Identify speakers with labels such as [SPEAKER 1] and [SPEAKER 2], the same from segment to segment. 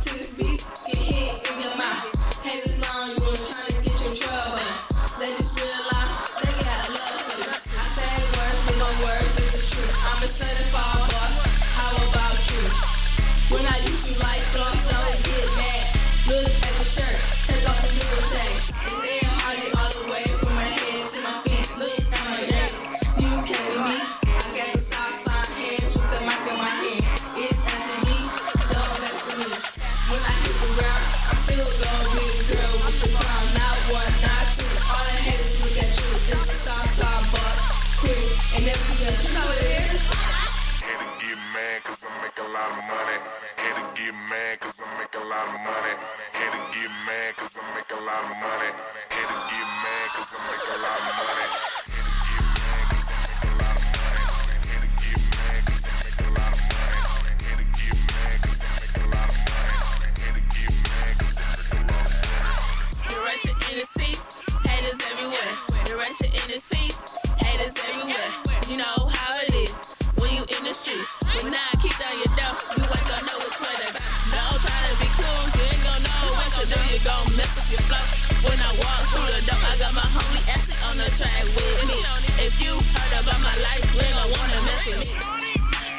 [SPEAKER 1] to this beast, get hit in your mouth. Haters long, you ain't tryna get you in trouble. They just realize they got love for you. I say words, but my words is the truth. I'm a certified boss, how about you? When I used to like gloss, don't get mad. Look at the shirt, take off the nipple tag. It's air hardy all the way from my head to my feet. Look at my legs, you can't be me. I got the south side hands with the mic in my hand. It's actually me, don't mess with me. When I hit the ground, I'm still gonna be the girl with the crown. Not one, not two, all the haters look at you. It's the south side boss, kric, and everything else. You know what it is?
[SPEAKER 2] Hate to get mad cause I make a lot of money. Hate to get mad cause I make a lot of money. Hate to get mad cause I make a lot of money. Hate to get mad cause I make a lot of money. Hate to get mad cause I make a lot of money. Hate to get mad cause I make a lot of money. Hate to get mad cause I make a lot of money.
[SPEAKER 1] The Russian in this piece, haters everywhere. The Russian in this piece, haters everywhere. You know how it is when you in the streets. When I kick down your door, you ain't gonna know which way to go. Don't try to be cool, you ain't gonna know what to do. You gon' mess up your flow. When I walk through the door, I got my homie Ashley on the track with me. If you heard about my life, you ain't gon' wanna mess with me.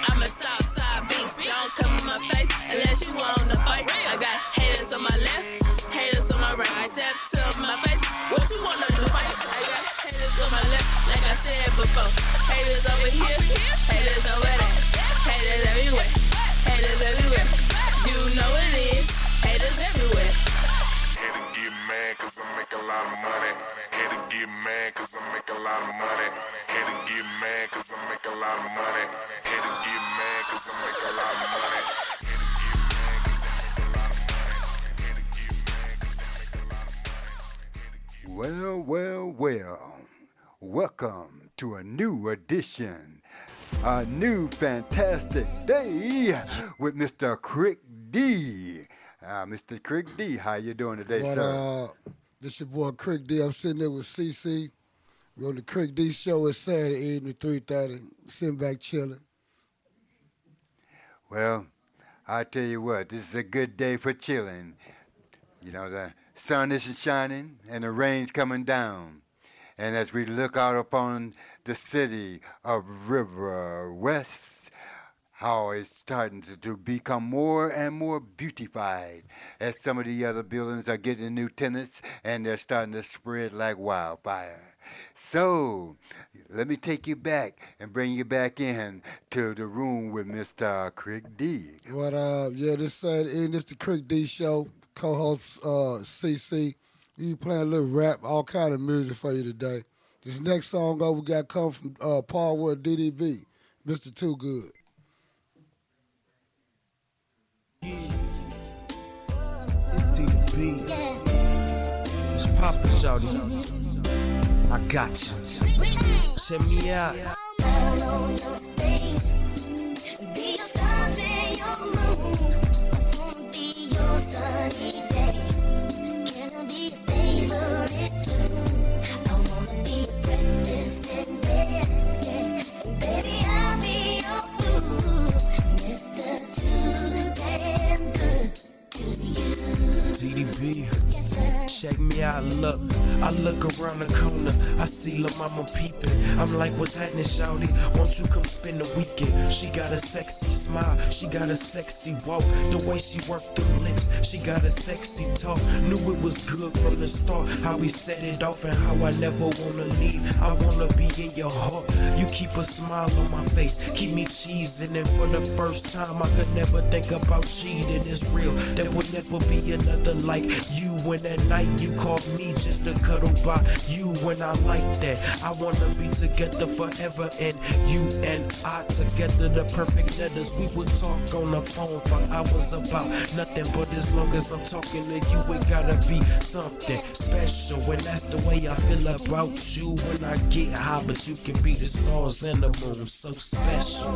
[SPEAKER 1] I'm a Southside beast, don't come in my face unless you wanna fight. I got haters on my left, haters on my right. Step to my face, what you wanna do? Fight. I got haters on my left, like I said before. Haters over here, haters over there. Haters everywhere, haters everywhere. You know what it is, haters everywhere.
[SPEAKER 2] Hate to get mad cause I make a lot of money. Hate to get mad cause I make a lot of money. Hate to get mad cause I make a lot of money. Hate to get mad cause I make a lot of money. Hate to get mad cause I make a lot of money. Hate to get mad cause I make a lot of money.
[SPEAKER 3] Well, well, well. Welcome to a new edition, a new fantastic day with Mr. Kric D. Mr. Kric D, how you doing today, sir?
[SPEAKER 4] This your boy Kric D. I'm sitting there with CC. We're on the Kric D show. It's Saturday evening, 3:30. Sitting back chilling.
[SPEAKER 3] Well, I tell you what, this is a good day for chilling. You know, the sun isn't shining and the rain's coming down. And as we look out upon the city of River West, how it's starting to become more and more beautified as some of the other buildings are getting new tenants and they're starting to spread like wildfire. So, let me take you back and bring you back in to the room with Mr. Kric D.
[SPEAKER 4] This Saturday evening, it's the Kric D show. Co-host CC. We playing a little rap, all kind of music for you today. This next song we got come from Paul Ward DDB, Mr. Too Good.
[SPEAKER 5] Yeah. It's DDB. It's Papa Shouty. I got you. Check me out.
[SPEAKER 6] Sunny day, can I be a favorite too? I wanna be a breakfast in bed, yeah. Baby, I'll be your food, Mr. Too damn good to you.
[SPEAKER 5] DDB, check me out, look. I look around the corner, I see Lil' Mama peeping. I'm like, what's happening, shawty? Won't you come spend the weekend? She got a sexy smile, she got a sexy walk. The way she worked the lips, she got a sexy talk. Knew it was good from the start, how we set it off and how I never wanna leave. I wanna be in your heart, you keep a smile on my face, keep me cheesing. And for the first time, I could never think about cheating. It's real, there will never be another like you. When that night you called me just to cuddle by you, when I like that, I wanna be together forever, and you and I together, the perfect letters. We would talk on the phone for hours about nothing, but as long as I'm talking to you, it gotta be something special. And that's the way I feel about you when I get high, but you can be the stars and the moon, so special.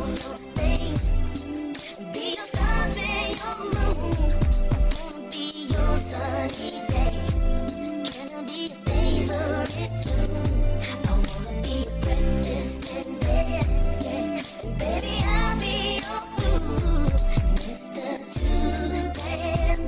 [SPEAKER 6] Be your stars and your moon, I wanna be your sunny day. Can I be a favorite too? I wanna be a breakfast in bed, yeah. Baby, I'll be your food, Mr. Too damn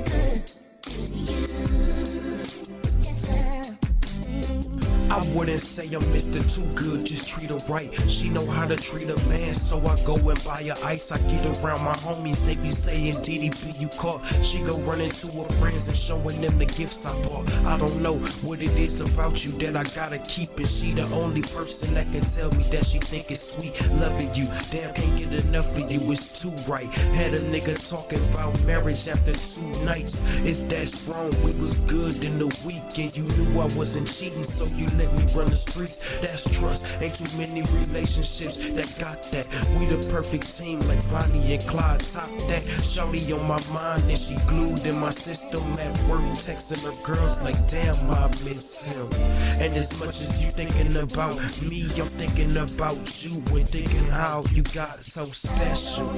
[SPEAKER 5] wouldn't say I'm Mr. Too Good, just treat her right. She know how to treat a man, so I go and buy her ice. I get around my homies, they be saying, DDP, you caught. She go running to her friends and showing them the gifts I bought. I don't know what it is about you that I gotta keep, and she the only person that can tell me that she think it's sweet. Loving you, damn, can't get enough of you, it's too right. Had a nigga talking about marriage after 2 nights. Is that strong? We was good in the weekend. You knew I wasn't cheating, so you let me run the streets. That's trust. Ain't too many relationships that got that. We the perfect team, like Bonnie and Clyde. Top that. Shawty on my mind, and she glued in my system at work, texting her girls like, damn, I miss him. And as much as you thinking about me, I'm thinking about you and thinking how you got so special.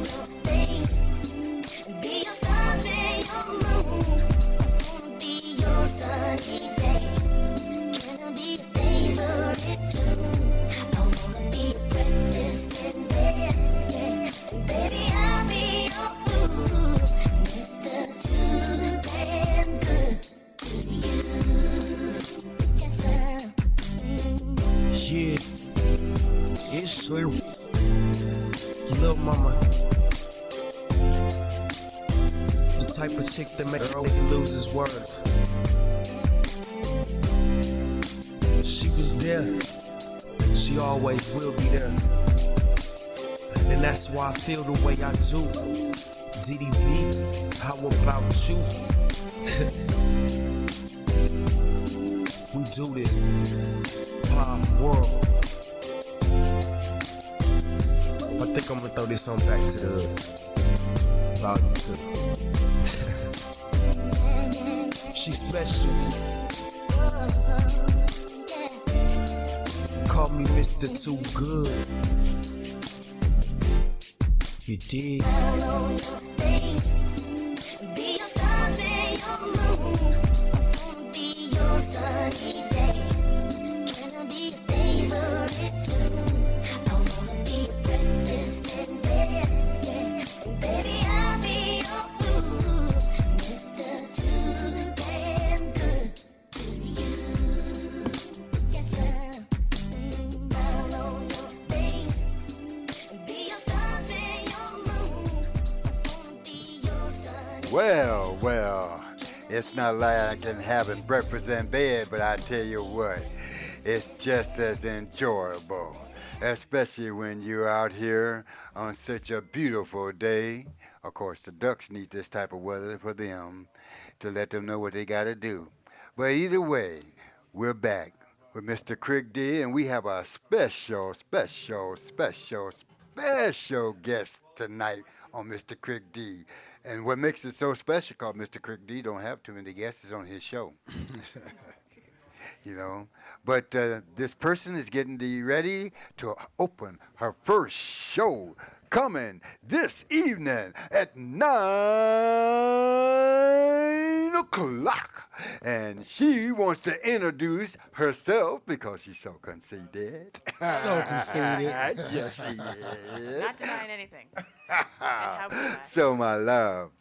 [SPEAKER 6] Be your stars and your moon. I wanna be your sunny day. Can I be your favorite tune? I wanna be your breakfast in bed. And baby, I'll be your food. Mr. Too damn good to you. Yes,
[SPEAKER 5] Yeah, it's true. Little mama, the type of chick that makes a nigga lose his words. She was there, she always will be there, and that's why I feel the way I do. DDB, how about you? We do this, pop world. I think I'm gonna throw this on back to the hood. Volume 2. She's special. Call me Mr. Too Good. You did.
[SPEAKER 6] be your stars and your moon. I wanna be your sunny day. Can I be your favorite tune? I wanna be your breakfast in bed. And baby, I'll be your food. Mr. Too damn good to you. Yes, I'm down on your face. Be your stars and your moon. I wanna be your sunny.
[SPEAKER 3] Well, it's not like I can have a breakfast in bed, but I tell you what, it's just as enjoyable, especially when you're out here on such a beautiful day. Of course, the ducks need this type of weather for them to let them know what they got to do. But either way, we're back with Mr. Kric D, and we have a special guest tonight on Mr. Kric D. And what makes it so special, because Mr. Kric D don't have too many guests on his show. You know, but this person is getting ready to open her first show coming this evening at 9 o'clock. And she wants to introduce herself because she's so conceited.
[SPEAKER 4] So conceited.
[SPEAKER 3] Yes, she is.
[SPEAKER 7] Not denying anything. And how was that?
[SPEAKER 3] So, my love,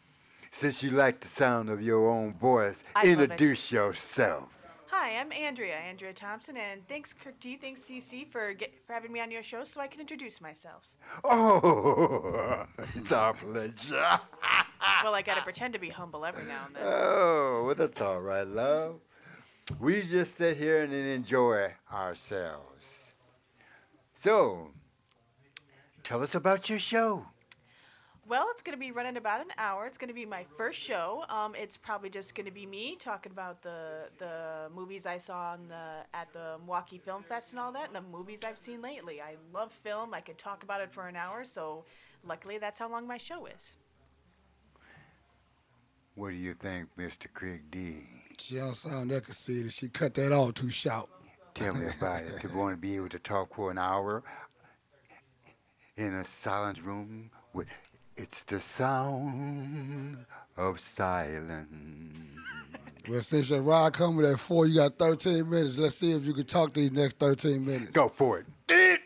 [SPEAKER 3] since you like the sound of your own voice,
[SPEAKER 7] I love it.
[SPEAKER 3] introduce yourself.
[SPEAKER 7] Hi, I'm Andrea Thompson, and thanks, Kric D, thanks, CC, for having me on your show so I can introduce myself.
[SPEAKER 3] Oh, it's our pleasure.
[SPEAKER 7] Well, I gotta pretend to be humble every now and then.
[SPEAKER 3] Oh, well, that's all right, love. We just sit here and enjoy ourselves. So, tell us about your show.
[SPEAKER 7] Well, it's going to be running about an hour. It's going to be my first show. It's probably just going to be me talking about the movies I saw at the Milwaukee Film Fest and all that, and the movies I've seen lately. I love film. I could talk about it for an hour, so luckily that's how long my show is.
[SPEAKER 3] What do you think, Mr. Kric D?
[SPEAKER 4] She don't sound that conceited. She cut that off too short.
[SPEAKER 3] Tell me about it. To want to be able to talk for an hour in a silent room with... It's the sound of silence.
[SPEAKER 4] Well, since your ride coming at 4, you got 13 minutes. Let's see if you can talk these next 13 minutes.
[SPEAKER 3] Go for it.
[SPEAKER 7] Ooh,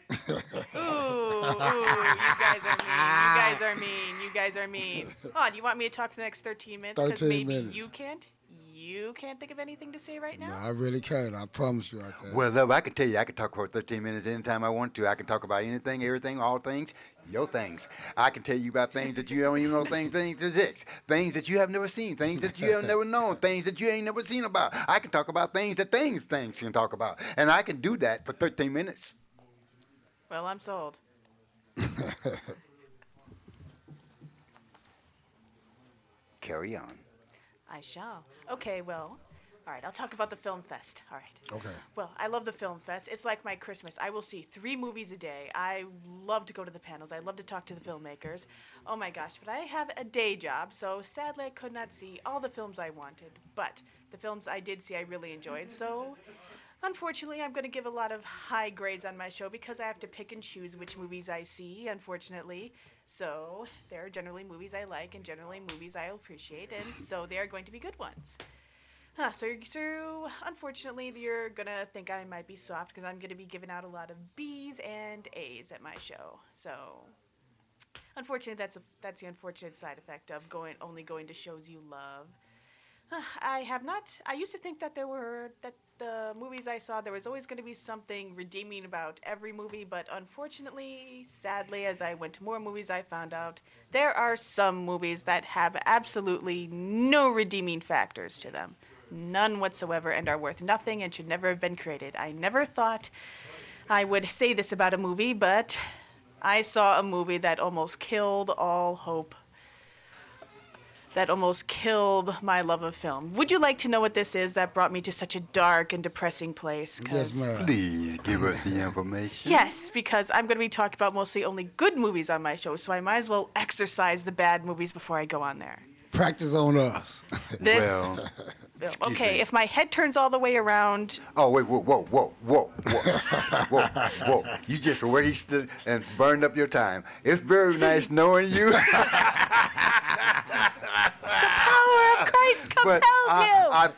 [SPEAKER 7] you guys are mean. Oh, do you want me to talk for the next 13 minutes? 'Cause
[SPEAKER 4] 13
[SPEAKER 7] maybe
[SPEAKER 4] minutes.
[SPEAKER 7] you can't? you can't think of anything to say right
[SPEAKER 4] No,
[SPEAKER 7] now?
[SPEAKER 4] I really can't. I promise you I can't.
[SPEAKER 3] Well, love, I can tell you, I can talk for 13 minutes anytime I want to. I can talk about anything, everything, all things, your things. I can tell you about things that you don't even know things exist, things that you have never seen, things that you have never known, things that you ain't never seen about. I can talk about things that things can talk about. And I can do that for 13 minutes.
[SPEAKER 7] Well, I'm sold.
[SPEAKER 3] Carry on.
[SPEAKER 7] I shall. Okay, well, all right, I'll talk about the Film Fest. All right.
[SPEAKER 4] Okay.
[SPEAKER 7] Well, I love the Film Fest. It's like my Christmas. I will see 3 movies a day. I love to go to the panels. I love to talk to the filmmakers. Oh my gosh, but I have a day job, so sadly I could not see all the films I wanted. But the films I did see I really enjoyed, so unfortunately I'm going to give a lot of high grades on my show because I have to pick and choose which movies I see, unfortunately. So there are generally movies I like and generally movies I appreciate, and so they are going to be good ones. So unfortunately, you're going to think I might be soft because I'm going to be giving out a lot of B's and A's at my show. So unfortunately, that's the unfortunate side effect of only going to shows you love. I used to think that the movies I saw, there was always going to be something redeeming about every movie, but unfortunately, sadly, as I went to more movies, I found out there are some movies that have absolutely no redeeming factors to them. None whatsoever, and are worth nothing and should never have been created. I never thought I would say this about a movie, but I saw a movie that almost killed all hope. That almost killed my love of film. Would you like to know what this is that brought me to such a dark and depressing place?
[SPEAKER 4] Yes, ma'am.
[SPEAKER 3] Please give us the information.
[SPEAKER 7] Yes, because I'm going to be talking about mostly only good movies on my show, so I might as well exercise the bad movies before I go on there.
[SPEAKER 4] Practice on us.
[SPEAKER 7] This,
[SPEAKER 3] Well, excuse
[SPEAKER 7] okay,
[SPEAKER 3] me.
[SPEAKER 7] if my head turns all the way around,
[SPEAKER 3] Oh, wait, whoa. You just wasted and burned up your time. It's very nice knowing you.
[SPEAKER 7] the power of Christ compels you.
[SPEAKER 3] I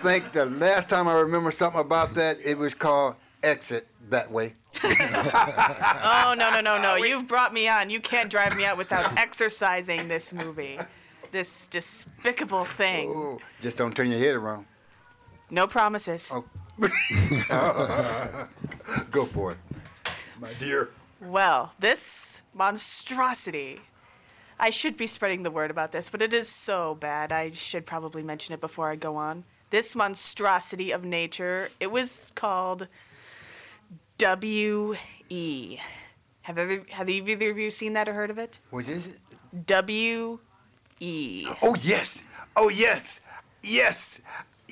[SPEAKER 3] think the last time I remember something about that, it was called Exit That Way.
[SPEAKER 7] Oh, no. You've brought me on. You can't drive me out without exercising this movie. This despicable thing.
[SPEAKER 3] Oh, just don't turn your head around.
[SPEAKER 7] No promises.
[SPEAKER 3] Oh. Go for it, my dear.
[SPEAKER 7] Well, this monstrosity. I should be spreading the word about this, but it is so bad. I should probably mention it before I go on. This monstrosity of nature, it was called W.E. Have either of you seen that or heard of it?
[SPEAKER 3] What is it?
[SPEAKER 7] W.E.
[SPEAKER 3] Oh, yes.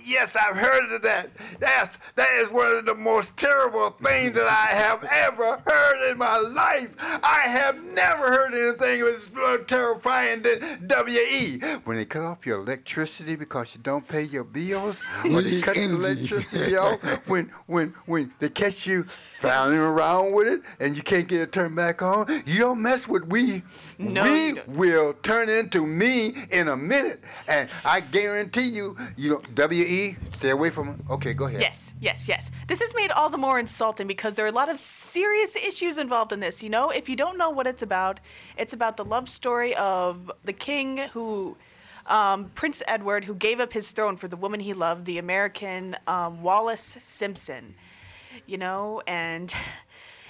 [SPEAKER 3] Yes, I've heard of that. That is one of the most terrible things that I have ever heard in my life. I have never heard anything as terrifying than W.E. When they cut off your electricity because you don't pay your bills, when they cut the electricity off, when they catch you fouling around with it and you can't get it turned back on, you don't mess with we.
[SPEAKER 7] No,
[SPEAKER 3] we
[SPEAKER 7] you don't.
[SPEAKER 3] will turn into me in a minute, and I guarantee you, W.E., stay away from it. Okay, go ahead.
[SPEAKER 7] Yes. This is made all the more insulting because there are a lot of serious issues involved in this. If you don't know what it's about the love story of the king who, Prince Edward, who gave up his throne for the woman he loved, the American Wallis Simpson.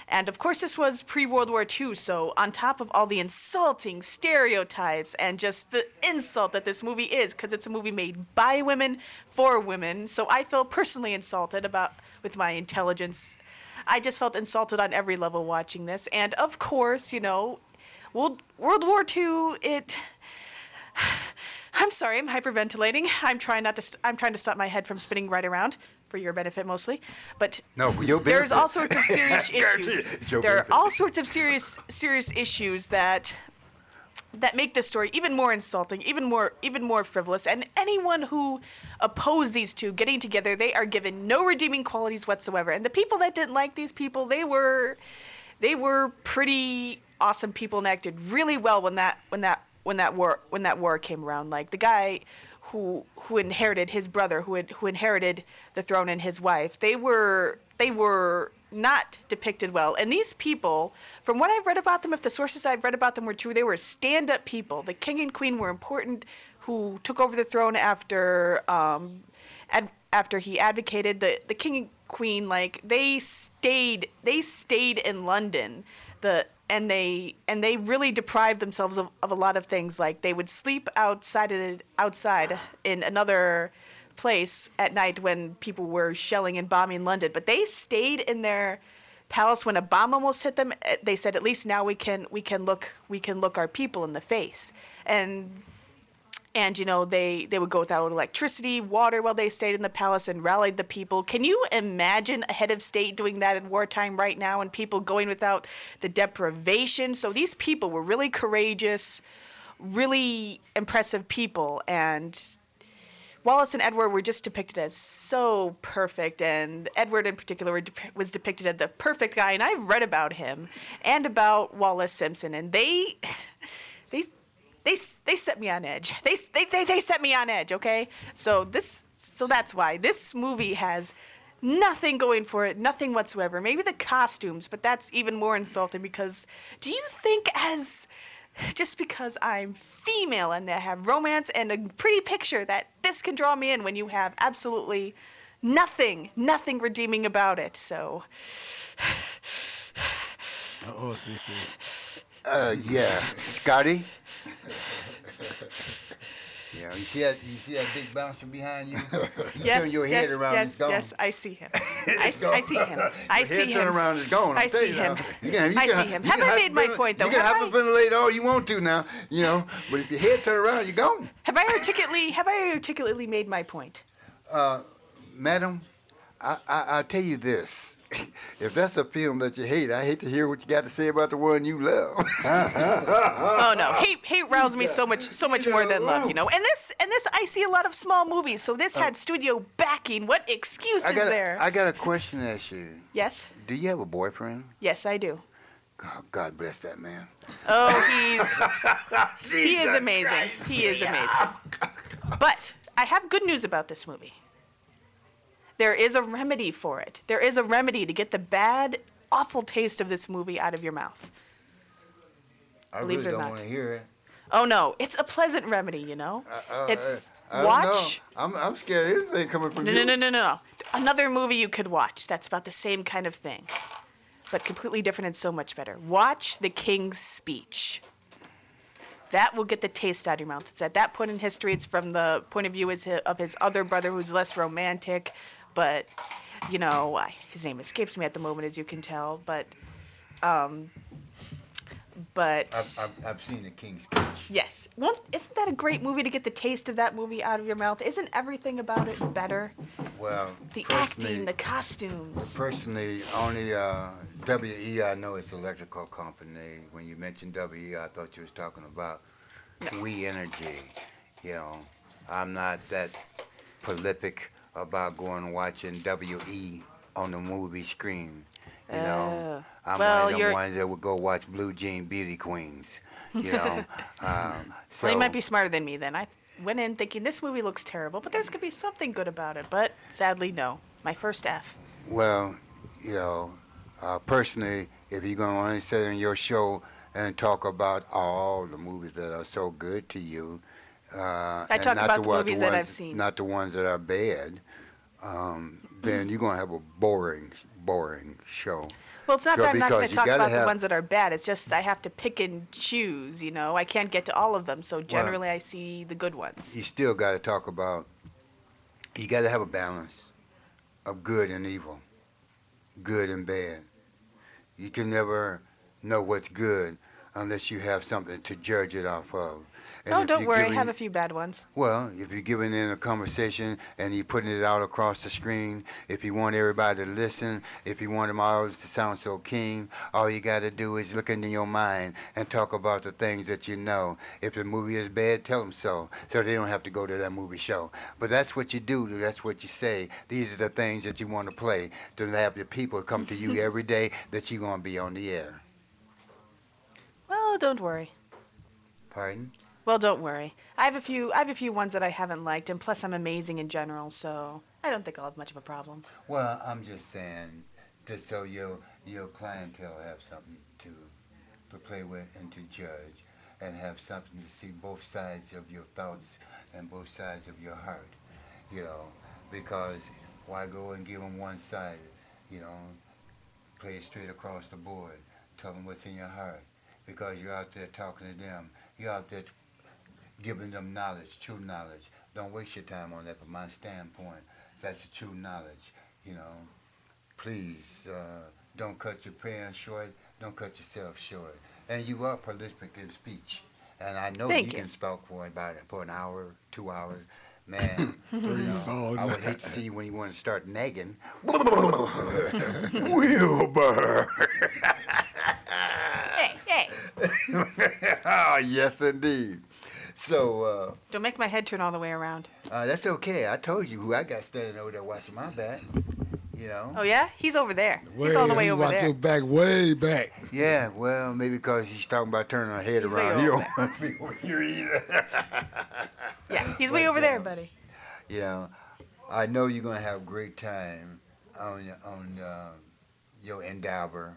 [SPEAKER 7] And of course, this was pre-World War II, so on top of all the insulting stereotypes and just the insult that this movie is, because it's a movie made by women for women, so I feel personally insulted with my intelligence. I just felt insulted on every level watching this. And of course, World War II, I'm sorry, I'm hyperventilating. I'm trying to stop my head from spinning right around. For your benefit mostly, but
[SPEAKER 3] No, for your benefit.
[SPEAKER 7] there's all sorts of serious
[SPEAKER 3] Guarantee
[SPEAKER 7] issues.
[SPEAKER 3] it's your
[SPEAKER 7] There are
[SPEAKER 3] benefit.
[SPEAKER 7] all sorts of serious issues that make this story even more insulting, even more frivolous. And anyone who opposed these two getting together, they are given no redeeming qualities whatsoever. And the people that didn't like these people, they were pretty awesome people and acted really well when that war came around. Like the guy who inherited his brother, who inherited the throne, and his wife. They were not depicted well. And these people, from what I've read about them, if the sources I've read about them were true, they were stand-up people. The king and queen were important who took over the throne after after he advocated the king and queen, like they stayed in London, and they really deprived themselves of a lot of things. Like they would sleep outside in another place at night when people were shelling and bombing London, but they stayed in their palace when a bomb almost hit them. They said, at least now we can look our people in the face. And you know, they would go without electricity, water while they stayed in the palace and rallied the people. Can you imagine a head of state doing that in wartime right now, and people going without the deprivation? So these people were really courageous, really impressive people, and Wallace and Edward were just depicted as so perfect, and Edward in particular was depicted as the perfect guy. And I've read about him and about Wallace Simpson, and they set me on edge. They set me on edge. Okay, so that's why this movie has nothing going for it, nothing whatsoever. Maybe the costumes, but that's even more insulting, because do you think just because I'm female and I have romance and a pretty picture that this can draw me in when you have absolutely nothing redeeming about it? So.
[SPEAKER 4] CC.
[SPEAKER 3] Yeah, Scotty. Yeah, you see that big bouncer behind you? You
[SPEAKER 7] Yes,
[SPEAKER 3] turn your head around,
[SPEAKER 7] yes,
[SPEAKER 3] it's gone.
[SPEAKER 7] yes, I see him. I see him. I see
[SPEAKER 3] Your head turn
[SPEAKER 7] him.
[SPEAKER 3] around, it's gone.
[SPEAKER 7] I see him. I see him. Have I made my point, though?
[SPEAKER 3] You can hyperventilate all you want to now, you know, but if your head turn around, you're gone.
[SPEAKER 7] Have I articulately made my point?
[SPEAKER 3] Madam, I'll tell you this. If that's a film that you hate, I hate to hear what you got to say about the one you love.
[SPEAKER 7] Oh no, hate rouses me so much more than love, you know. And this I see a lot of small movies, so this had studio backing. What excuse is there?
[SPEAKER 3] I got a question to ask you.
[SPEAKER 7] Yes.
[SPEAKER 3] Do you have a boyfriend?
[SPEAKER 7] Yes, I do.
[SPEAKER 3] God bless that man.
[SPEAKER 7] Oh, he is amazing. He is amazing. But I have good news about this movie. There is a remedy for it. There is a remedy to get the bad, awful taste of this movie out of your mouth. Believe
[SPEAKER 3] really
[SPEAKER 7] it or
[SPEAKER 3] don't
[SPEAKER 7] not.
[SPEAKER 3] want to hear it.
[SPEAKER 7] Oh no, it's a pleasant remedy, you know. It's
[SPEAKER 3] I
[SPEAKER 7] watch.
[SPEAKER 3] don't know. I'm scared of anything coming from you.
[SPEAKER 7] No. Another movie you could watch that's about the same kind of thing, but completely different and so much better. Watch The King's Speech. That will get the taste out of your mouth. It's at that point in history. It's from the point of view of his other brother, who's less romantic, but you know, his name escapes me at the moment, as you can tell. But
[SPEAKER 3] I've seen The King's Speech.
[SPEAKER 7] yes, well, isn't that a great movie to get the taste of that movie out of your mouth? Isn't everything about it better?
[SPEAKER 3] Well,
[SPEAKER 7] The acting, the costumes.
[SPEAKER 3] Personally, only WE I know is electrical company. When you mentioned WE, I thought you was talking about We Energy. You know, I'm not that prolific about going and watching WE on the movie screen. You know, I'm one of them ones that would go watch Blue Jean Beauty Queens. You know, so
[SPEAKER 7] well, you might be smarter than me then. I went in thinking this movie looks terrible, but there's gonna be something good about it. But sadly, no. My first F.
[SPEAKER 3] Well, you know, personally, if you're going to only sit on your show and talk about all the movies that are so good to you,
[SPEAKER 7] I talk about the movies that I've seen,
[SPEAKER 3] not the ones that are bad, then you're going to have a boring show.
[SPEAKER 7] Well, it's not that I'm not going to talk about the ones that are bad. It's just I have to pick and choose, you know. I can't get to all of them, so generally I see the good ones.
[SPEAKER 3] You still got to talk about, you got to have a balance of good and evil, good and bad. You can never know what's good unless you have something to judge it off of. And
[SPEAKER 7] oh, don't worry, I have a few bad ones.
[SPEAKER 3] Well, if you're giving in a conversation and you're putting it out across the screen, if you want everybody to listen, if you want them all to sound so keen, all you got to do is look into your mind and talk about the things that you know. If the movie is bad, tell them so they don't have to go to that movie show. But that's what you do, that's what you say. These are the things that you want to play, to have the people come to you every day that you're going to be on the air.
[SPEAKER 7] Well, don't worry.
[SPEAKER 3] Pardon?
[SPEAKER 7] Well, don't worry. I have a few ones that I haven't liked, and plus I'm amazing in general, so I don't think I'll have much of a problem.
[SPEAKER 3] Well, I'm just saying, just so your clientele have something to play with and to judge. and have something to see both sides of your thoughts and both sides of your heart, you know, because why go and give them one side, you know, play it straight across the board, tell them what's in your heart, because you're out there talking to them, you're out there giving them knowledge, true knowledge. Don't waste your time on that. From my standpoint, that's the true knowledge, you know. Please, don't cut your parents short, don't cut yourself short. And you are prolific in speech. And I know you can speak for an hour, 2 hours. Man, you know, I would hate to see you when you want to start nagging. Wilbur.
[SPEAKER 7] Hey.
[SPEAKER 3] Oh, yes, indeed. So,
[SPEAKER 7] Don't make my head turn all the way around.
[SPEAKER 3] that's okay. I told you who I got standing over there watching my back. You know?
[SPEAKER 7] Oh, yeah? He's over there. He's all the way over
[SPEAKER 4] watch
[SPEAKER 7] there.
[SPEAKER 4] your back way back.
[SPEAKER 3] Yeah, well, maybe because he's talking about turning her head around.
[SPEAKER 7] way
[SPEAKER 3] You
[SPEAKER 7] over
[SPEAKER 3] don't want to be over here either.
[SPEAKER 7] Yeah, he's way over there, buddy.
[SPEAKER 3] You know, I know you're going to have a great time on your endeavor.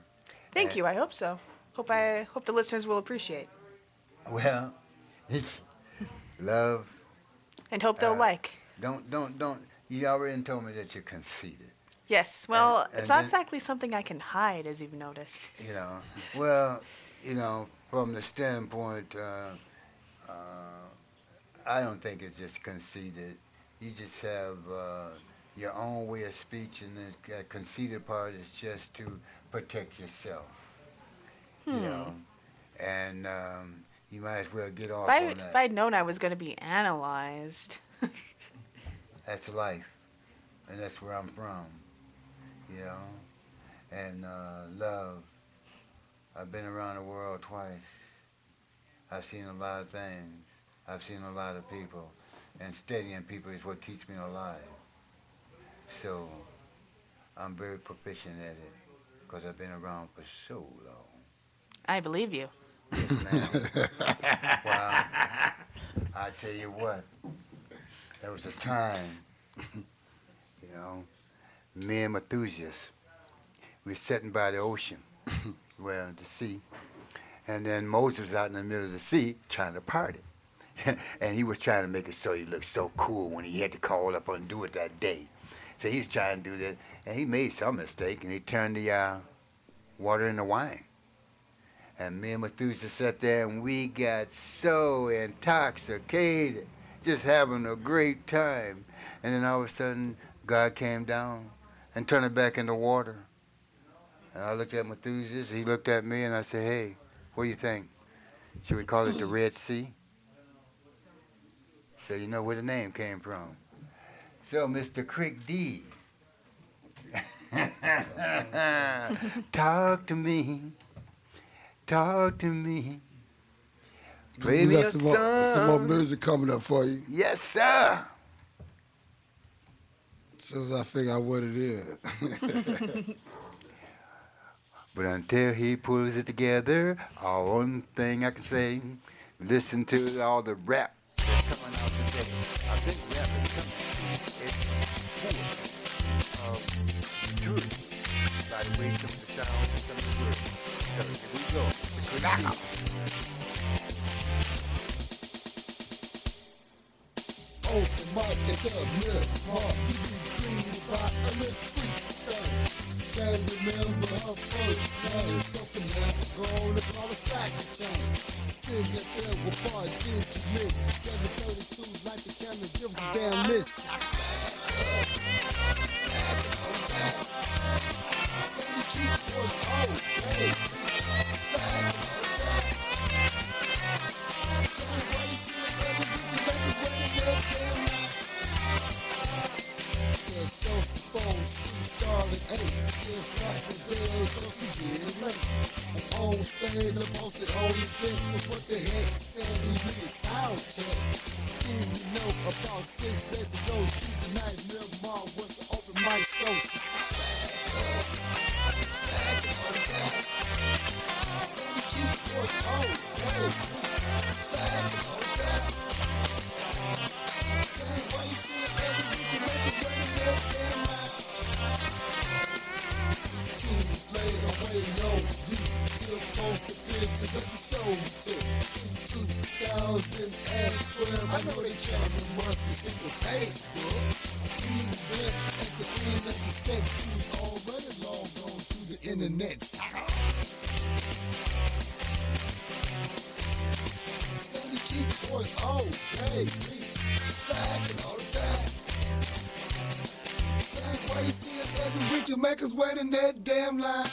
[SPEAKER 7] Thank you. I hope so. Hope the listeners will appreciate.
[SPEAKER 3] Well, love.
[SPEAKER 7] And hope they'll like.
[SPEAKER 3] Don't. You already told me that you're conceited.
[SPEAKER 7] Yes. Well,
[SPEAKER 3] And
[SPEAKER 7] it's not
[SPEAKER 3] then-
[SPEAKER 7] exactly something I can hide, as you've noticed.
[SPEAKER 3] You know, well, you know, from the standpoint, I don't think it's just conceited. You just have your own way of speech, and the conceited part is just to protect yourself. You know, and you might as well get off on that.
[SPEAKER 7] If I'd known I was going to be analyzed.
[SPEAKER 3] That's life, and that's where I'm from. You know, and love. I've been around the world twice. I've seen a lot of things. I've seen a lot of people, and studying people is what keeps me alive. So I'm very proficient at it because I've been around for so long.
[SPEAKER 7] I believe you.
[SPEAKER 3] Yes, ma'am. Well, I tell you what, there was a time, you know, me and Methuselah, we were sitting by the ocean, well, the sea, and then Moses was out in the middle of the sea trying to party. And he was trying to make it so he looked so cool when he had to call up and do it that day. So he was trying to do that, and he made some mistake, and he turned the water into wine. And me and Methuselah sat there, and we got so intoxicated, just having a great time. And then all of a sudden, God came down and turned it back into water. And I looked at Methuselah, he looked at me, and I said, hey, what do you think? Should we call it the Red Sea? So you know where the name came from. So, Mr. Kric D, talk to me. Talk to me. Play
[SPEAKER 4] We
[SPEAKER 3] me
[SPEAKER 4] got
[SPEAKER 3] a
[SPEAKER 4] some more
[SPEAKER 3] song.
[SPEAKER 4] music coming up for you.
[SPEAKER 3] Yes, sir.
[SPEAKER 4] As soon as I figure out what it is.
[SPEAKER 3] But until he pulls it together, all one thing I can say, listen to all the rap that's coming out today. I think rap is coming. It's full of truth. By the way, some of the sounds and some of the words. So here we go. Crack.
[SPEAKER 8] Open mic at the lip park. You be greeted by a little sweet thing. Can't remember her first name. So for now, go on and call a stack of change. Sitting up there, what part did you miss? 732 like the camera gives a damn list. Stack it on time. Say you keep your okay. Stack it on time. Tell me why you feel better with the records running up damn night. The show supposed to start at 8. Just like the deal, just we get it late. I'm on stage, I'm posted on the thing. So what the heck, said he need a sound check. Didn't you know about 6 days ago, Tuesday night, Miramar was the open mic show. Stack it on time. Say we keep your okay. Stack it on time. Say why you feel better with the records running up damn night. Tuesday later, I'm waiting on you. Till post the picture that you showed me to. Facebook. Even then, at the end of the century, already logged on to the internet. Sandy keep going all day, slacking all the time. Same way you see us every week, you make us wait in that damn line.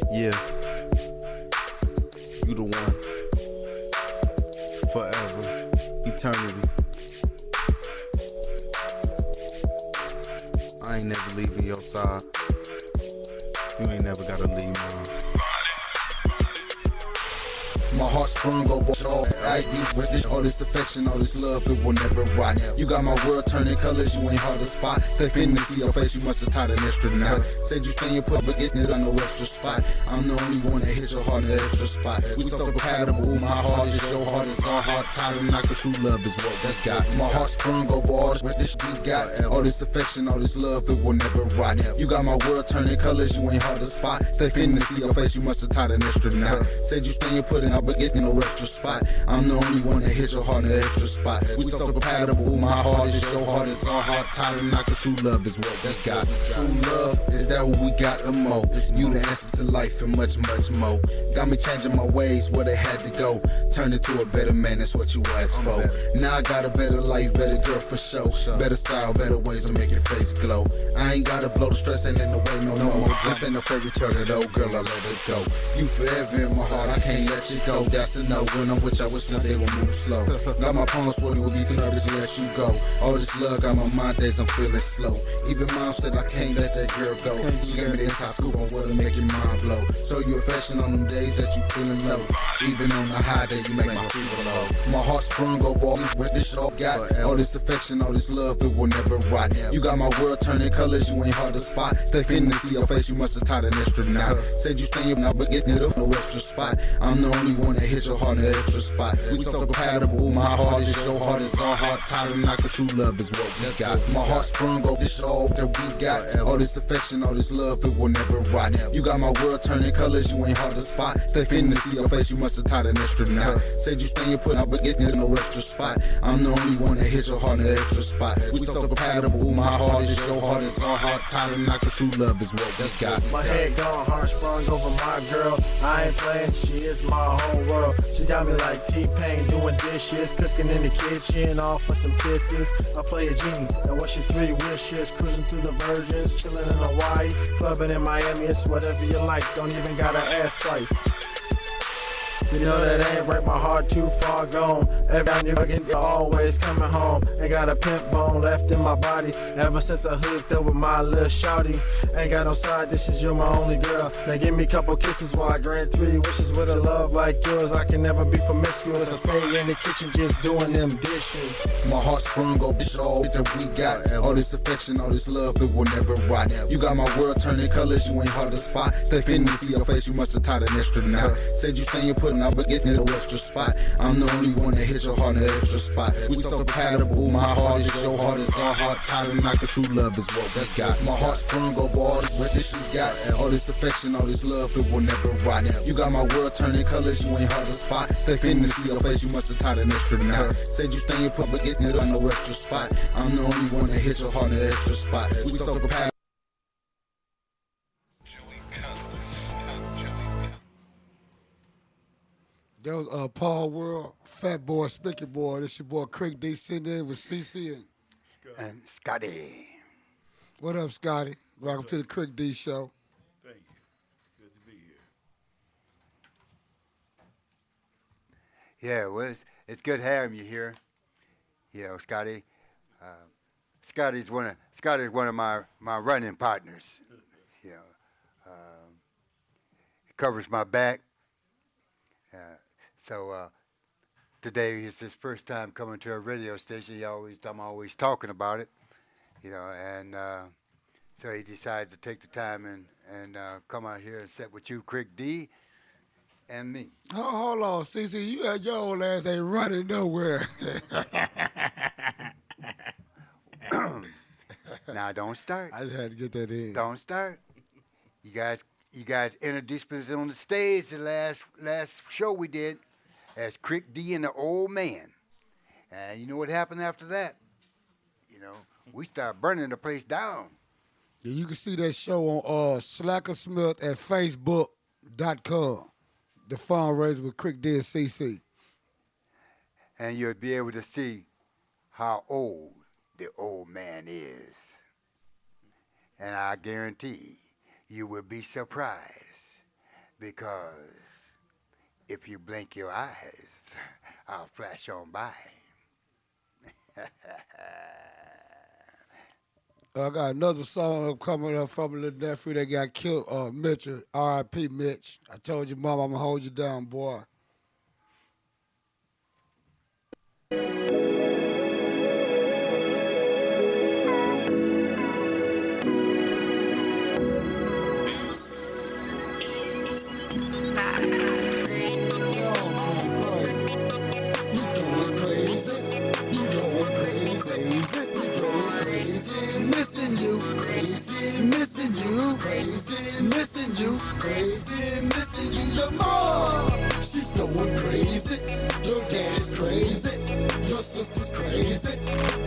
[SPEAKER 9] Yeah, you the one, forever, eternity. I ain't never leaving your side. You ain't never gotta leave mine. My heart sprung over all I need with this, all this affection, all this love, it will never rot. You got my world turning colors, you ain't hard to spot. Step in to see your face, you must have tied an extra knot. Said you stay in put, but getting it on no extra spot. I'm the only one that hit your heart in the extra spot. We so compatible, my heart is your heart, it's our heart. Tied and like a true love is what that's got. My heart sprung over all this we got. All this affection, all this love, it will never rot. You got my world turning colors, you ain't hard to spot. Step in to see your face, you must have tied an extra knot. Said you stay in put, but getting no extra spot. I'm the only one that hit your heart in the extra spot. We so compatible, my heart is your heart, it's our heart. Tied and like a true love is what that's got. True love, is that what we got or more? You the answer to life and much, much more. Got me changing my ways where they had to go. Turn into a better man, that's what you asked for. Now I got a better life, better girl for sure. Better style, better ways to make your face glow. I ain't gotta blow the stress, ain't in the way no more. This ain't no fairy tale at all, girl, I let it go. You forever in my heart, I can't let you go. That's a no, when I'm with you, I wish that they would move slow. Got my palms sweaty, would be too nervous to let you go. All this love got my mind days, I'm feeling slow. Even mom said I can't let that girl go. She gave me the inside scoop on what to make your mind blow. Show you affection on them days that you feeling low. Even on the high day, you make my fever low. My heart sprung over all with this all got. All this affection, all this love, it will never rot. You got my world turning colors, you ain't hard to spot. Step in to see your face, you must have tied an extra knot. Said you stay up now, but getting it up no extra spot. I'm the only one that hit your heart in the extra spot. We so compatible, my heart is your heart, it's our heart. Tied and like a true love is what we got. My heart sprung over this all that we got. All this affection, all this love, it will never rot. You got my world turning colors, you ain't hard to spot. Step in to see your face, you must have tied an extra knot. Said you stay and put out, but getting it no extra spot. I'm the only one that hit your heart in the extra spot. We so compatible, my heart is your heart, it's our heart. Tied and like a true love is what that's got.
[SPEAKER 5] My head gone, heart sprung over my girl. I ain't playing, she is my whole world. She got me like T-Pain doing dishes, cooking in the kitchen, all for some kisses. I play a genie, and what's your 3 wishes? Cruising through the Virgins, chilling in Hawaii, clubbing in Miami, it's whatever you like, don't even gotta ask twice. You know that ain't right, my heart too far gone. Every time you're always coming home. Ain't got a pimp bone left in my body. Ever since I hooked up with my little shawty. Ain't got no side dishes, you're my only girl. Now give me a couple kisses while I grant 3 wishes. With a love like yours, I can never be promiscuous. I stay in the kitchen just doing them dishes.
[SPEAKER 9] My heart sprung over this all that we got. All this affection, all this love, it will never rot. You got my world turning colors, you ain't hard to spot. Step in to see your face, you must have tied an extra knot. Said you stay and put now, but getting it no extra spot. I'm the only one that hit your heart in the extra spot. We so compatible, my heart is your heart, it's our heart. Tied and like a true love is what that's got. My heart sprung over all this you got. All this affection, all this love, it will never rot. You got my world turning colors, you ain't hard to spot. Step in to see your face, you must have tied an extra knot. Said you stay in put, but getting it on no extra spot. I'm the only one that hit your heart in the extra spot. We so compatible.
[SPEAKER 4] That was Paul World, Fat Boy, Spicky Boy. This your boy Kric D sitting in with CC
[SPEAKER 3] And Scotty.
[SPEAKER 4] What up, Scotty? Welcome to the Kric D Show.
[SPEAKER 10] Thank you. Good to be here.
[SPEAKER 3] Yeah, well, it's good having you here. You know, Scotty. Scotty's one of my running partners. You know, he covers my back. So today is his first time coming to a radio station. I'm always talking about it, you know, and so he decided to take the time and come out here and sit with you, Kric D, and me.
[SPEAKER 4] Oh, hold on, CC, your old ass ain't running nowhere.
[SPEAKER 3] Now don't start.
[SPEAKER 4] I just had to get that in.
[SPEAKER 3] Don't start. You guys You guys introduced us on the stage the last show we did as Crick D and the Old Man. And you know what happened after that? You know, we started burning the place down.
[SPEAKER 4] Yeah, you can see that show on Slacker Smith at Facebook.com. The fundraiser with Crick D and CC.
[SPEAKER 3] And you'll be able to see how old the old man is. And I guarantee you will be surprised because if you blink your eyes, I'll flash on by.
[SPEAKER 4] I got another song coming up from a little nephew that got killed, Mitchell, R.I.P. Mitch. I told your mom I'm going to hold you down, boy.
[SPEAKER 8] Missing you, your mom. She's going crazy. Your dad's crazy. Your sister's crazy.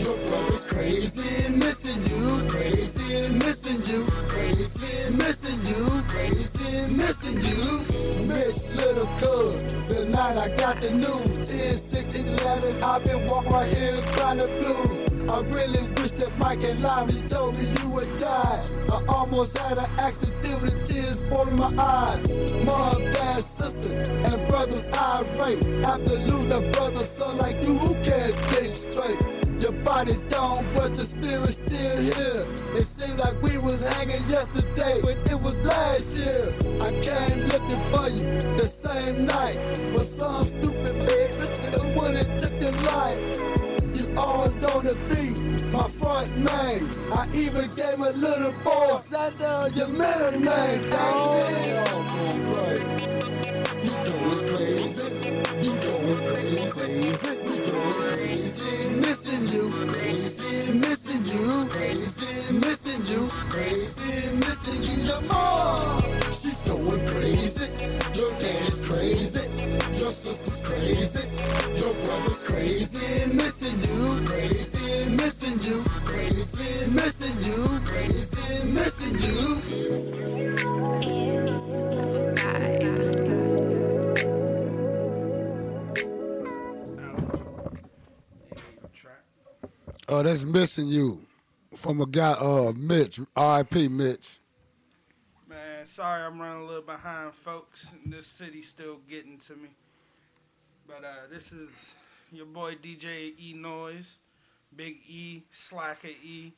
[SPEAKER 8] Your brother's crazy. Missing you, crazy. Missing you, crazy. Missing you, crazy. Missing you. Mitch, little cuz. The night I got the news. 10, 16, 11. I've been walking right here crying the blues. I really wish that Mike had lied when he told me you would die. I almost had an accident with tears falling my eyes. Mom, dad, sister, and brothers irate. After losing a brother, son like you, who can't think straight? Your body's gone, but your spirit's still here. It seemed like we was hanging yesterday, but it was last year. I came looking for you the same night, but some stupid bitch, the one that took your life. Always gonna be my front name. I even gave a little boy Santa your middle name, dog. You going crazy, you going crazy, you going crazy, missing you, crazy, missing you, crazy, missing you, crazy, missing you, your mom. She's going crazy, your dad's crazy, your sister's crazy, your brother's crazy, missing you, crazy, missing you, crazy, missing you, crazy, missing you.
[SPEAKER 4] That's Missing You from a guy, Mitch, R.I.P. Mitch.
[SPEAKER 11] Man, sorry I'm running a little behind, folks. This city's still getting to me. But this is your boy DJ E Noise, Big E, Slacker E,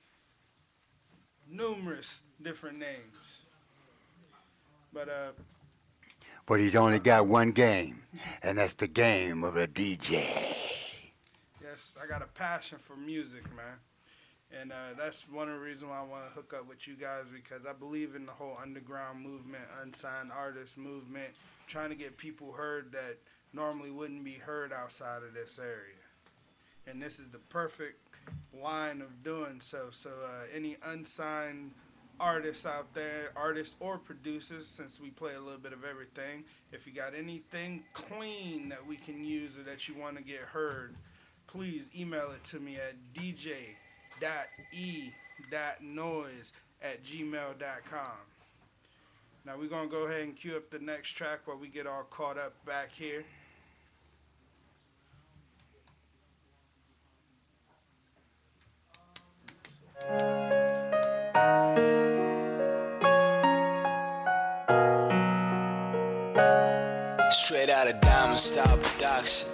[SPEAKER 11] numerous different names. But
[SPEAKER 3] he's only got one game, and that's the game of a DJ.
[SPEAKER 11] Yes, I got a passion for music, man. And that's one of the reasons why I want to hook up with you guys, because I believe in the whole underground movement, unsigned artist movement, trying to get people heard that normally wouldn't be heard outside of this area. And this is the perfect line of doing so. So any unsigned artists out there, artists or producers, since we play a little bit of everything, if you got anything clean that we can use or that you want to get heard, please email it to me at dj.e.noise@gmail.com. Now we're going to go ahead and cue up the next track while we get all caught up back here.
[SPEAKER 12] Straight out of Diamond Style Production.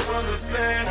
[SPEAKER 8] Understand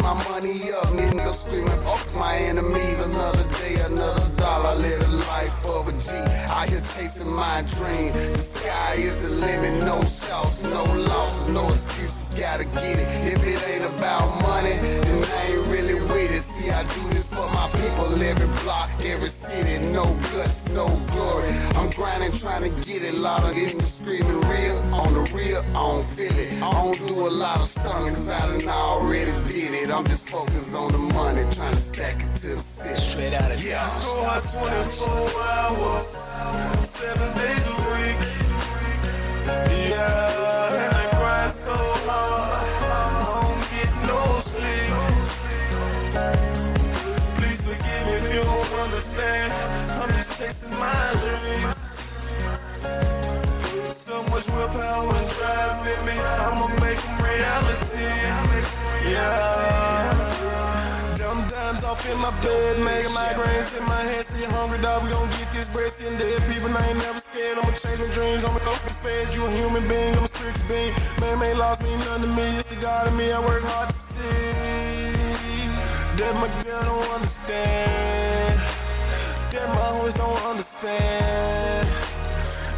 [SPEAKER 13] my money up. Nigga screaming, fuck my enemies. Another day, another dollar. Live the life of a G. Out here chasing my dream. The sky is the limit. No shouts, no losses, no excuses. Gotta get it. If it ain't about money, then I ain't really with it. See, I do this for my people. Every block, every city. No guts, no glory. I'm grinding, trying to get it. Lot of getting the screaming real. On the real, I don't feel it. I don't do a lot of stunning, cause I done already did it. I'm just focused on the money, trying to stack it to the city.
[SPEAKER 12] Straight out of
[SPEAKER 5] Yeah, I go out 24 hours, 7 days a week. Yeah, and I grind so hard, I don't get no sleep. Please forgive me if you don't understand. I'm just chasing my dreams. So much willpower and drive in me, I'ma make them reality. Yeah. Dumb dimes off in my bed, making migraines in my head. See you hungry, dog, we gon' get this bread. Sitting dead people, I ain't never scared. I'ma chase my dreams, I'ma go for the feds. You a human being, I'm a spiritual being. Man ain't lost me, none to me, it's the God in me. I work hard to see that my girl don't understand, that my homies don't understand,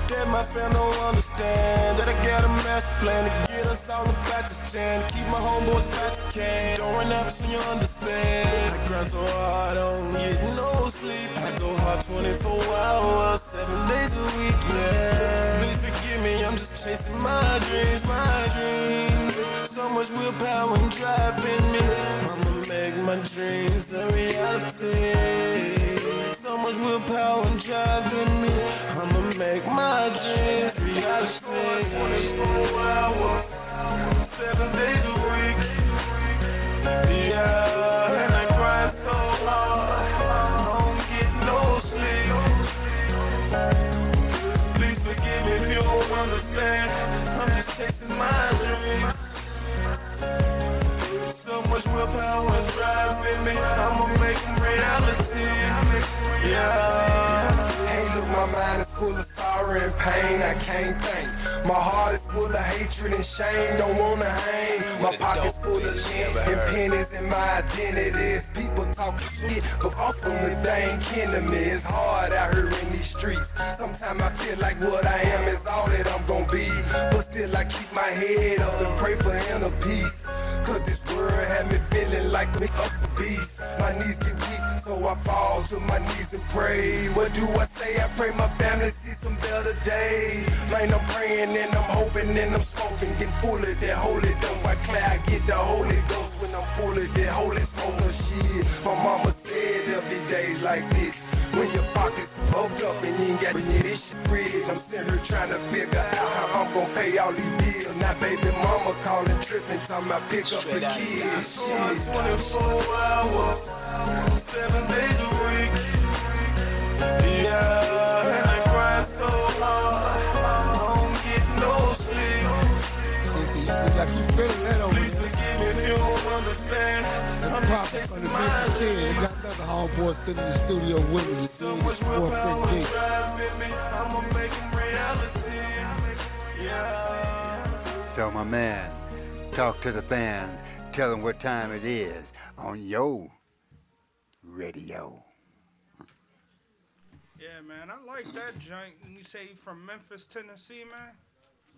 [SPEAKER 5] that my fam don't understand, that I got a master plan to get us all about this jam, to keep my homeboys back to can. Don't run up so you understand. I grind so hard, I don't get no sleep. I go hard 24 hours, 7 days a week, yeah. Please forgive me, I'm just chasing my dreams, my dreams. So much willpower and drive in me. I'ma make my dreams a reality. So much willpower and drive in me. I'ma make my dreams reality. 24 hours, 7 days a week. Yeah, and I grind so hard, I don't get no sleep. Please forgive me if you don't understand. I'm just chasing my dreams. So much willpower and drive in me, I'ma make them reality. Yeah.
[SPEAKER 13] Hey, look, my mind is full of sorrow and pain. I can't think. My heart is full of hatred and shame. Don't wanna hang. My pocket's full of lint and pennies, and my identity is people talking shit, but ultimately they ain't kin to me. It's hard out here in these streets. Sometimes I feel like what I am is all that I'm gonna be, but still I keep my head up and pray for inner peace. Cause this world had me feeling like me up for peace. My knees get weak, so I fall to my knees and pray. What do I say? I pray my family see some better days. Man, I'm praying and I'm hoping and I'm smoking, getting full of that holy don't I clear, I get the Holy Ghost when I'm full of that holy smoke. Shit, my mama said every day like this. When your pockets puffed up and you ain't got this shit fridge, I'm sitting here trying to figure out how I'm gonna pay all these bills. Now baby mama calling, tripping, talking about pick up the kids.
[SPEAKER 5] Shit. 24 hours, 7 days a week. Yeah, and I grind so hard, I don't get no sleep.
[SPEAKER 4] Like you feeling that over
[SPEAKER 5] Please forgive me if you don't understand. I'm just chasing my
[SPEAKER 4] You got another homeboy sitting in the studio with me.
[SPEAKER 5] So much willpower and drive in me, I'ma make them reality. Yeah.
[SPEAKER 3] So my man, talk to the fans, tell them what time it is on your radio.
[SPEAKER 11] Yeah, man, I like that joint. You say you from Memphis, Tennessee, man?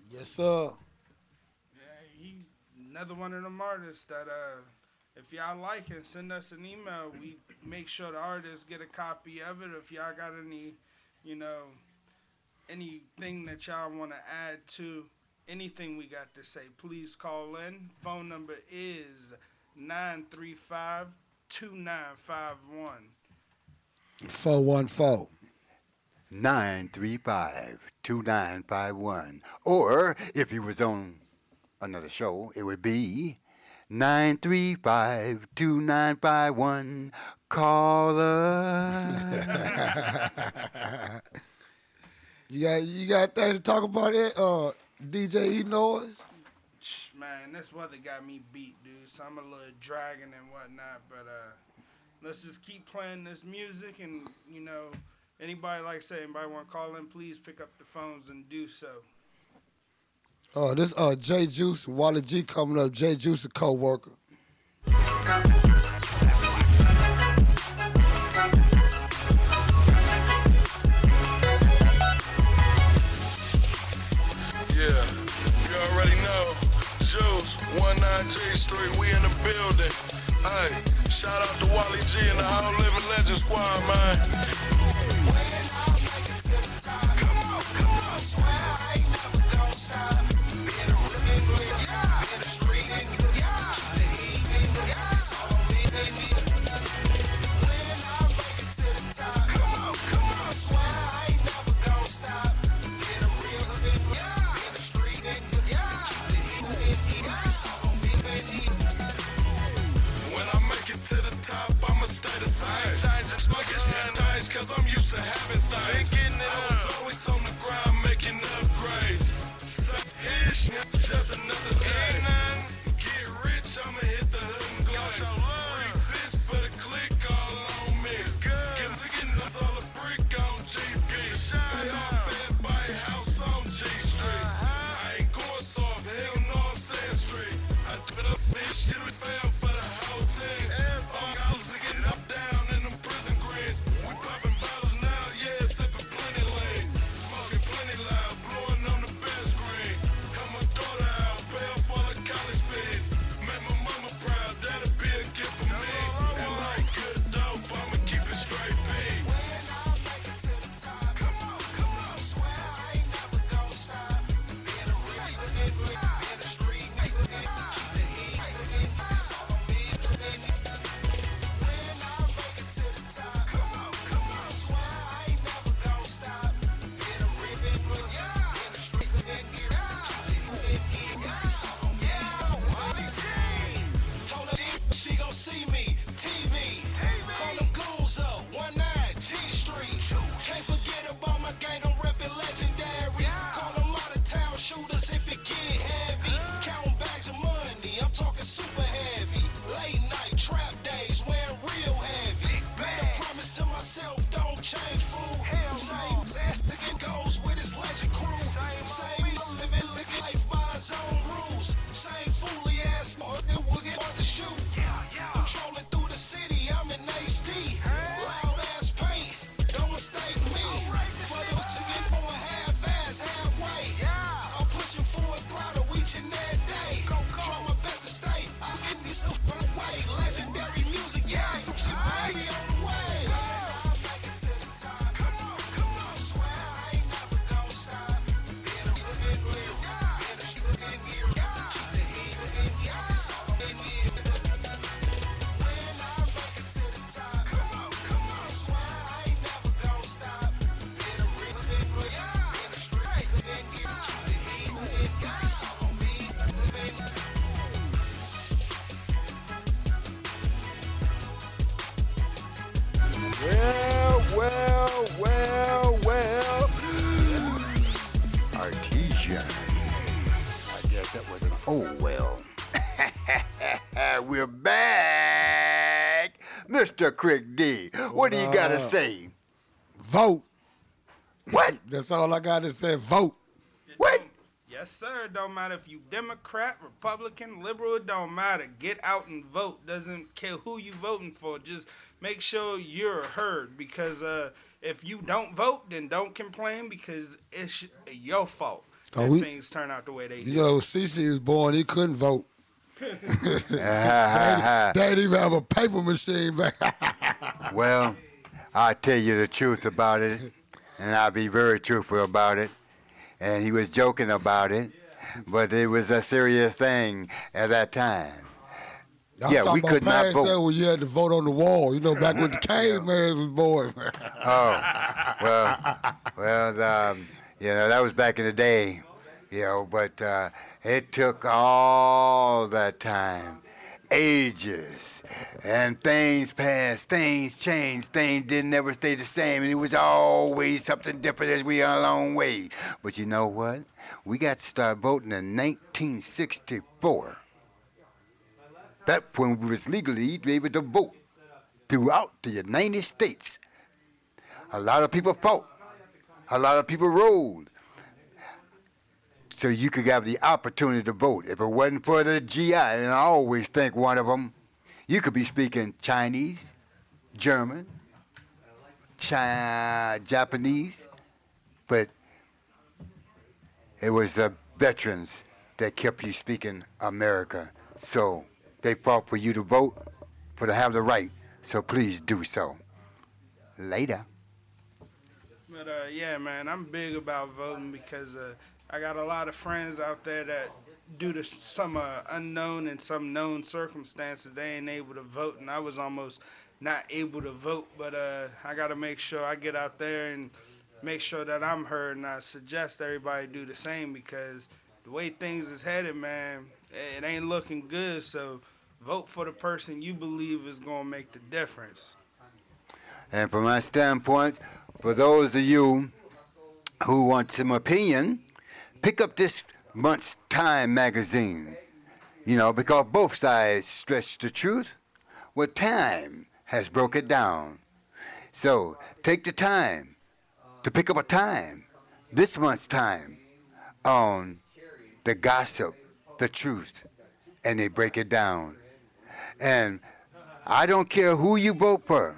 [SPEAKER 4] Yes, sir.
[SPEAKER 11] He another one of them artists that if y'all like it, send us an email. We make sure the artists get a copy of it. If y'all got any, anything that y'all want to add to anything we got to say, please call in. Phone number is 935-2951.
[SPEAKER 4] 414.
[SPEAKER 3] 935-2951. Or if you was on another show, it would be 935-2951. Call us.
[SPEAKER 4] You got things to talk about it? DJ Noise?
[SPEAKER 11] Man, this weather got me beat, dude. So I'm a little dragging and whatnot. But let's just keep playing this music. And, anybody, like I say, anybody want to call in, please pick up the phones and do so.
[SPEAKER 4] This J Juice, Wally G coming up. J Juice, a co-worker.
[SPEAKER 14] Yeah, you already know. Juice, 19J Street, we in the building. Hey, shout out to Wally G and the whole Living Legend squad, man. When I make it to the top, I'ma stay the same. Cause I'm used to having things. I was always on the ground making upgrades. Just another day. Get rich, I'ma hit the hood and glaze. Free fish for the click all on me. Getting us all a brick on GP. Pay off everybody house on G Street. I ain't going soft, hell no, I'm staying street. I put up fish, shit we found for the whole team. I was getting up down in them prison greens. We popping bottles now, yeah, sipping plenty lean. Smoking plenty loud, blowing on the bed screen. Help my daughter out, pay off all her college fees. Make my mama proud, that'll be a gift for me. And like good dope, I'ma keep it straight P. When I make it to the top, come on, swear I ain't never gonna stop. Being a real in the street, nigga, the heat, it's all on me. When I make it to the top, come on, swear I ain't never gonna stop. Being a real in the street, the heat, it's all on me. Told her she gon' see me, TV. Call them goons up, 19 G Street. Can't forget about my gang, I'm reppin' legendary. Call them out of town shooters if it get heavy. Counting bags of money, I'm talking super heavy. Late night trap days, wearing real heavy. Made a promise to myself, don't change fool. Same ass again goes with his legend crew. Same living life by his own rules. Same fooly ass that will get on the shoot. Controlling through the city, I'm in HD. Loud ass paint, don't mistake me. For the chicken going half ass, halfway. I'm pushing forward throttle each and every day. Try my best to stay. I'm getting these up on the way. Legendary music, yeah. You should be on the way. I make it to the top. Come on, swear I ain't never gonna stop. Being a real in the street, the heat, it's all in me. When I make it to the top, come on, swear I ain't never gonna stop. Being a real in the street, the heat, it's all on me.
[SPEAKER 3] Well. Artesian. I guess that was an oh well. We're back. Mr. Kric D, what do you got to say?
[SPEAKER 4] Vote.
[SPEAKER 3] What?
[SPEAKER 4] That's all I got to say. Vote.
[SPEAKER 3] What?
[SPEAKER 11] Yes, sir. It don't matter if you Democrat, Republican, liberal. It don't matter. Get out and vote. Doesn't care who you voting for. Just make sure you're heard. Because if you don't vote, then don't complain because it's your fault. That things turn out the way they do.
[SPEAKER 4] You know, CC was born. He couldn't vote. They didn't even have a paper machine back.
[SPEAKER 3] Well, I'll tell you the truth about it, and I'll be very truthful about it. And he was joking about it, but it was a serious thing at that time.
[SPEAKER 4] I'm we could not vote. That when you had to vote on the wall, you know, back when the caveman was born.
[SPEAKER 3] You know, that was back in the day, you know, but it took all that time, ages, and things passed, things changed, things didn't ever stay the same, and it was always something different as we are a long way. But you know what? We got to start voting in 1964. That's when we was legally able to vote throughout the United States. A lot of people fought. A lot of people rolled. So you could have the opportunity to vote. If it wasn't for the GI, and I always think one of them, You could be speaking Chinese, German, Japanese, but it was the veterans that kept you speaking America. So they fought for you to vote, for to have the right. So please do so. Later.
[SPEAKER 11] But yeah, man, I'm big about voting because I got a lot of friends out there that, due to some unknown and some known circumstances, they ain't able to vote, and I was almost not able to vote. But I got to make sure I get out there and make sure that I'm heard, and I suggest everybody do the same because the way things is headed, man, it ain't looking good. So vote for the person you believe is going to make the difference.
[SPEAKER 3] And from my standpoint, for those of you who want some opinion, pick up this month's Time magazine. You know, because both sides stretch the truth. Well, Time has broke it down. So take the time to pick up a Time, this month's Time, on the gossip, the truth, and they break it down. And I don't care who you vote for.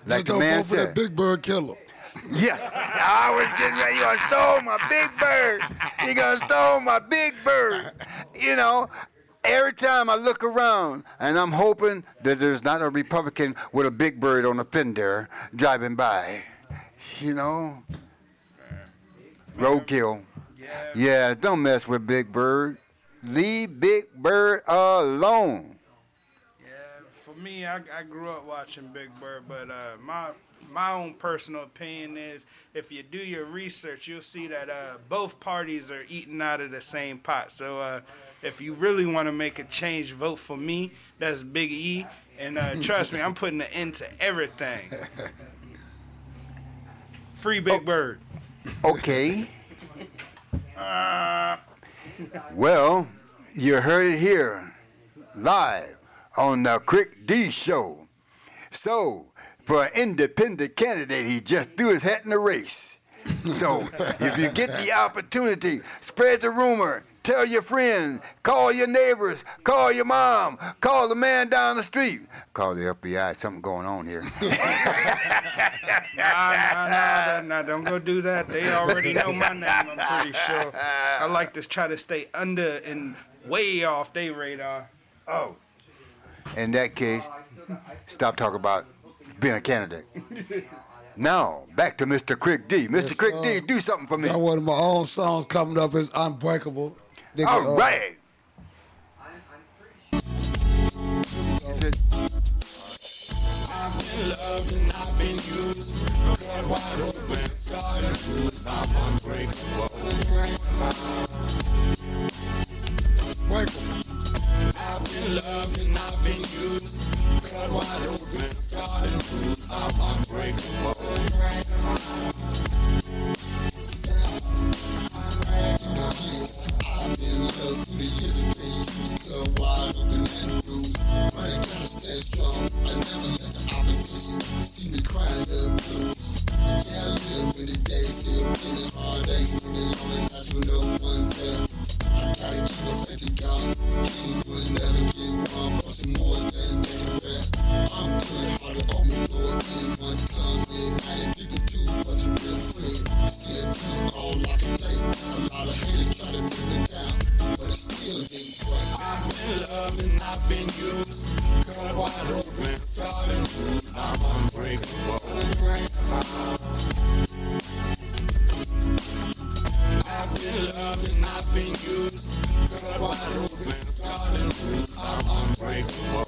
[SPEAKER 3] Like
[SPEAKER 4] Just
[SPEAKER 3] the man
[SPEAKER 4] don't vote for that
[SPEAKER 3] said.
[SPEAKER 4] Big Bird killer.
[SPEAKER 3] Yes, I was getting ready. You're gonna stole my big bird. You're gonna stole my big bird. You know, every time I look around, and I'm hoping that there's not a Republican with a big bird on a fender driving by. You know, roadkill. Yeah, don't mess with Big Bird. Leave Big Bird alone.
[SPEAKER 11] For me, I grew up watching Big Bird, but my own personal opinion is if you do your research, you'll see that both parties are eating out of the same pot. So if you really want to make a change, vote for me. That's Big E. And trust me, I'm putting an end to everything. Free Big Bird.
[SPEAKER 3] Okay. Well, you heard it here, live on the Kric D Show. So, for an independent candidate, he just threw his hat in the race. So, if you get the opportunity, spread the rumor, tell your friends, call your neighbors, call your mom, call the man down the street, call the FBI, something going on here.
[SPEAKER 11] Nah, don't go do that. They already know my name, I'm pretty sure. I like to try to stay under and way off their radar. Oh.
[SPEAKER 3] In that case, stop talking about being a candidate. Now, back to Mr. Kric D. Mr. Kric D, do something for me.
[SPEAKER 4] Got one of my own songs coming up is Unbreakable.
[SPEAKER 3] All right.
[SPEAKER 8] I've been loved and I've been used. Cut wide open, scarred and bruised. I'm unbreakable. I've been loved and I've been used. Cut wide open, scarred and bruised. I'm unbreakable. I've been loved through the years and been used. Cut wide open and bruised. But I gotta stay strong. I never let the opposition see me crying the blues. Yeah, I live when the days feel really hard days, when the lonely nights when no one's there. I gotta keep my faith in God. King will never get wrong, pushing more than they rare. I'm good, hard to open the door. Anyone come in, 90 people do what's a real friend. See it through all I can take. A lot of haters try to bring me down, but it still didn't break. I've been loved and I've been used. Cut wide open, scarred and bruised. I'm unbreakable. I've been loved and I've been used. Cut wide open, scarred and bruised. I'm unbreakable.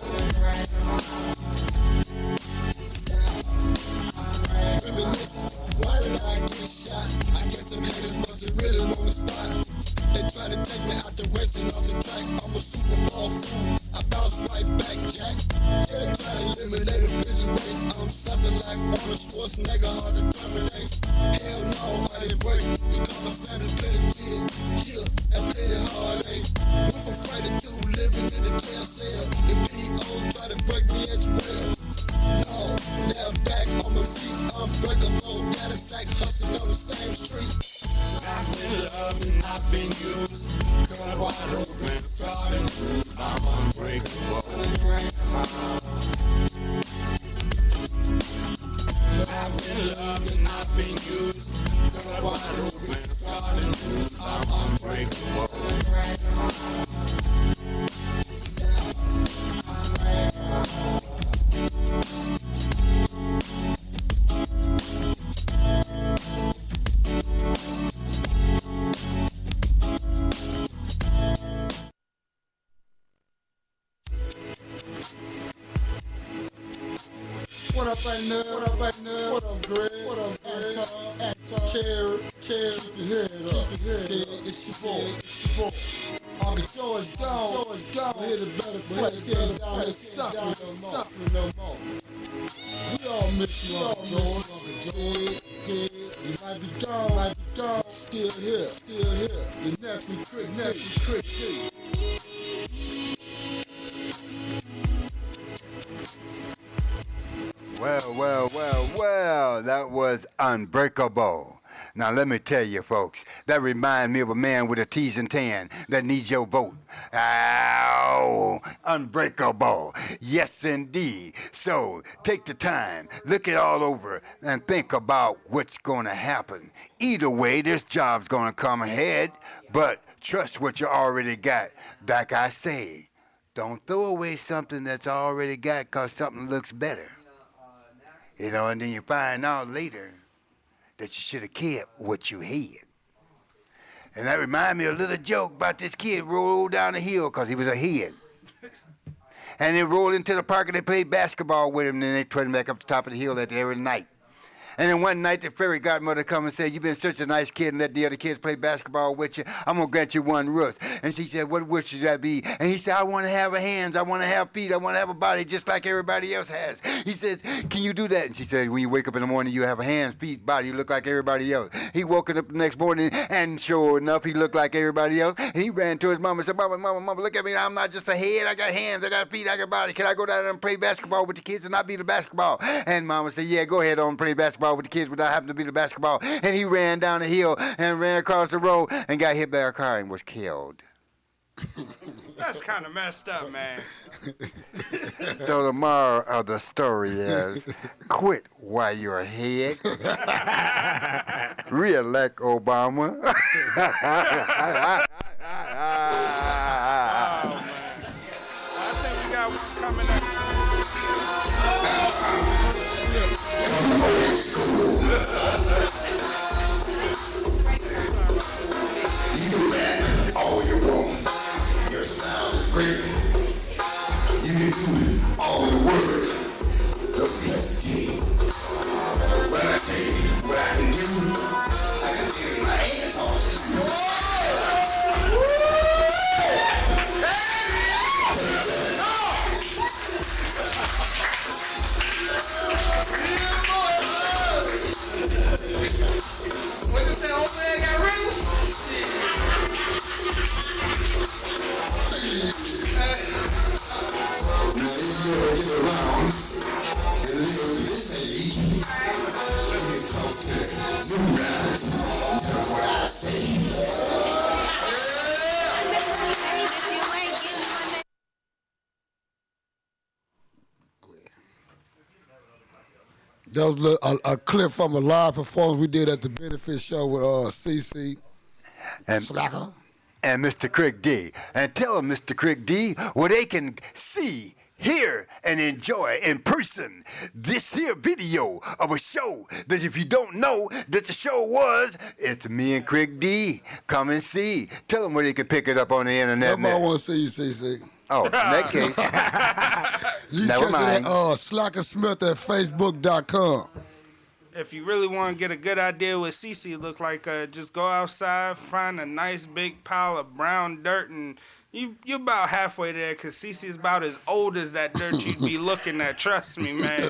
[SPEAKER 8] Reminiscing, why did I get shot? I guess them haters must have really want a spot. They try to take me out the race and off the track. I'm a Super Bowl fool. I bounce right back, Jack. Yeah, they try to eliminate a pigeon weight. I'm something like Arnold Schwarzenegger, hard to terminate. Hell no, I didn't break. Because my family plenty did. Kill and plenty heartache. Went from fighting through living in the jail cell. The POs try to break me as well. No, now back on my feet, unbreakable. Got a sack hustling on the same street. I've been loved and I've been used. Cut wide open, scarred and bruised. I'm unbreakable. I've been used. Got a wide open side and news. I'm unbreakable.
[SPEAKER 4] What up, ain't none? What up, ain't none? What up, Greg? What up, Anton? Carrie, keep your head up. It's your boy. Uncle George gone. Hit a better place. Down here suffering no more. We all miss you, Uncle George. You might be gone, still here. Your nephew, Kric D.
[SPEAKER 3] Well, that was Unbreakable. Now let me tell you folks, that reminds me of a man with a T's and tan that needs your vote. Ow, Unbreakable. Yes indeed. So take the time, look it all over, and think about what's going to happen. Either way, this job's going to come ahead, but trust what you already got. Like I say, don't throw away something that's already got because something looks better. You know, and then you find out later that you should have kept what you had. And that reminds me of a little joke about this kid rolled down the hill because he was ahead. And they rolled into the park and they played basketball with him, and then they turned him back up the top of the hill at the every night. And then one night the fairy godmother come and said, "You've been such a nice kid and let the other kids play basketball with you. I'm going to grant you one wish." And she said, "What wish should that be?" And he said, "I want to have hands. I want to have feet. I want to have a body just like everybody else has." He says, "Can you do that?" And she said, "When you wake up in the morning, you have hands, feet, body. You look like everybody else." He woke up the next morning, and sure enough, he looked like everybody else. And he ran to his mama and said, Mama, look at me. I'm not just a head. I got hands. I got feet. I got a body. Can I go down there and play basketball with the kids and not be the basketball?" And Mama said, "Yeah, go ahead on and play basketball with the kids without having to be the basketball." And he ran down the hill and ran across the road and got hit by a car and was killed.
[SPEAKER 11] That's kind of messed up, man.
[SPEAKER 3] So the moral of the story is, quit while you're ahead. Re-elect Obama.
[SPEAKER 11] Oh, man. I think we got one coming up.
[SPEAKER 8] You rap all you want. Your style is great. You can do all the work. Don't hesitate. When I tell you what I can do, I can take my hands off. What you say, old man got written? Now, if you ever get around and live to this age, let me talk to new rappers. Tell them what I say.
[SPEAKER 4] That was a clip from a live performance we did at the benefit show with CC
[SPEAKER 3] and
[SPEAKER 4] Slacker
[SPEAKER 3] and Mr. Kric D. And tell them, Mr. Kric D, where they can see, hear, and enjoy in person this here video of a show that if you don't know that the show was, it's me and Kric D. Come and see. Tell them where they can pick it up on the internet.
[SPEAKER 4] Nobody want to see you, CC.
[SPEAKER 3] Oh, in that case,
[SPEAKER 4] you
[SPEAKER 3] never mind.
[SPEAKER 4] Slacker Smith at Facebook.com.
[SPEAKER 11] If you really want to get a good idea what CC look like, just go outside, find a nice big pile of brown dirt, and you're about halfway there, because CC is about as old as that dirt you'd be looking at. Trust me, man.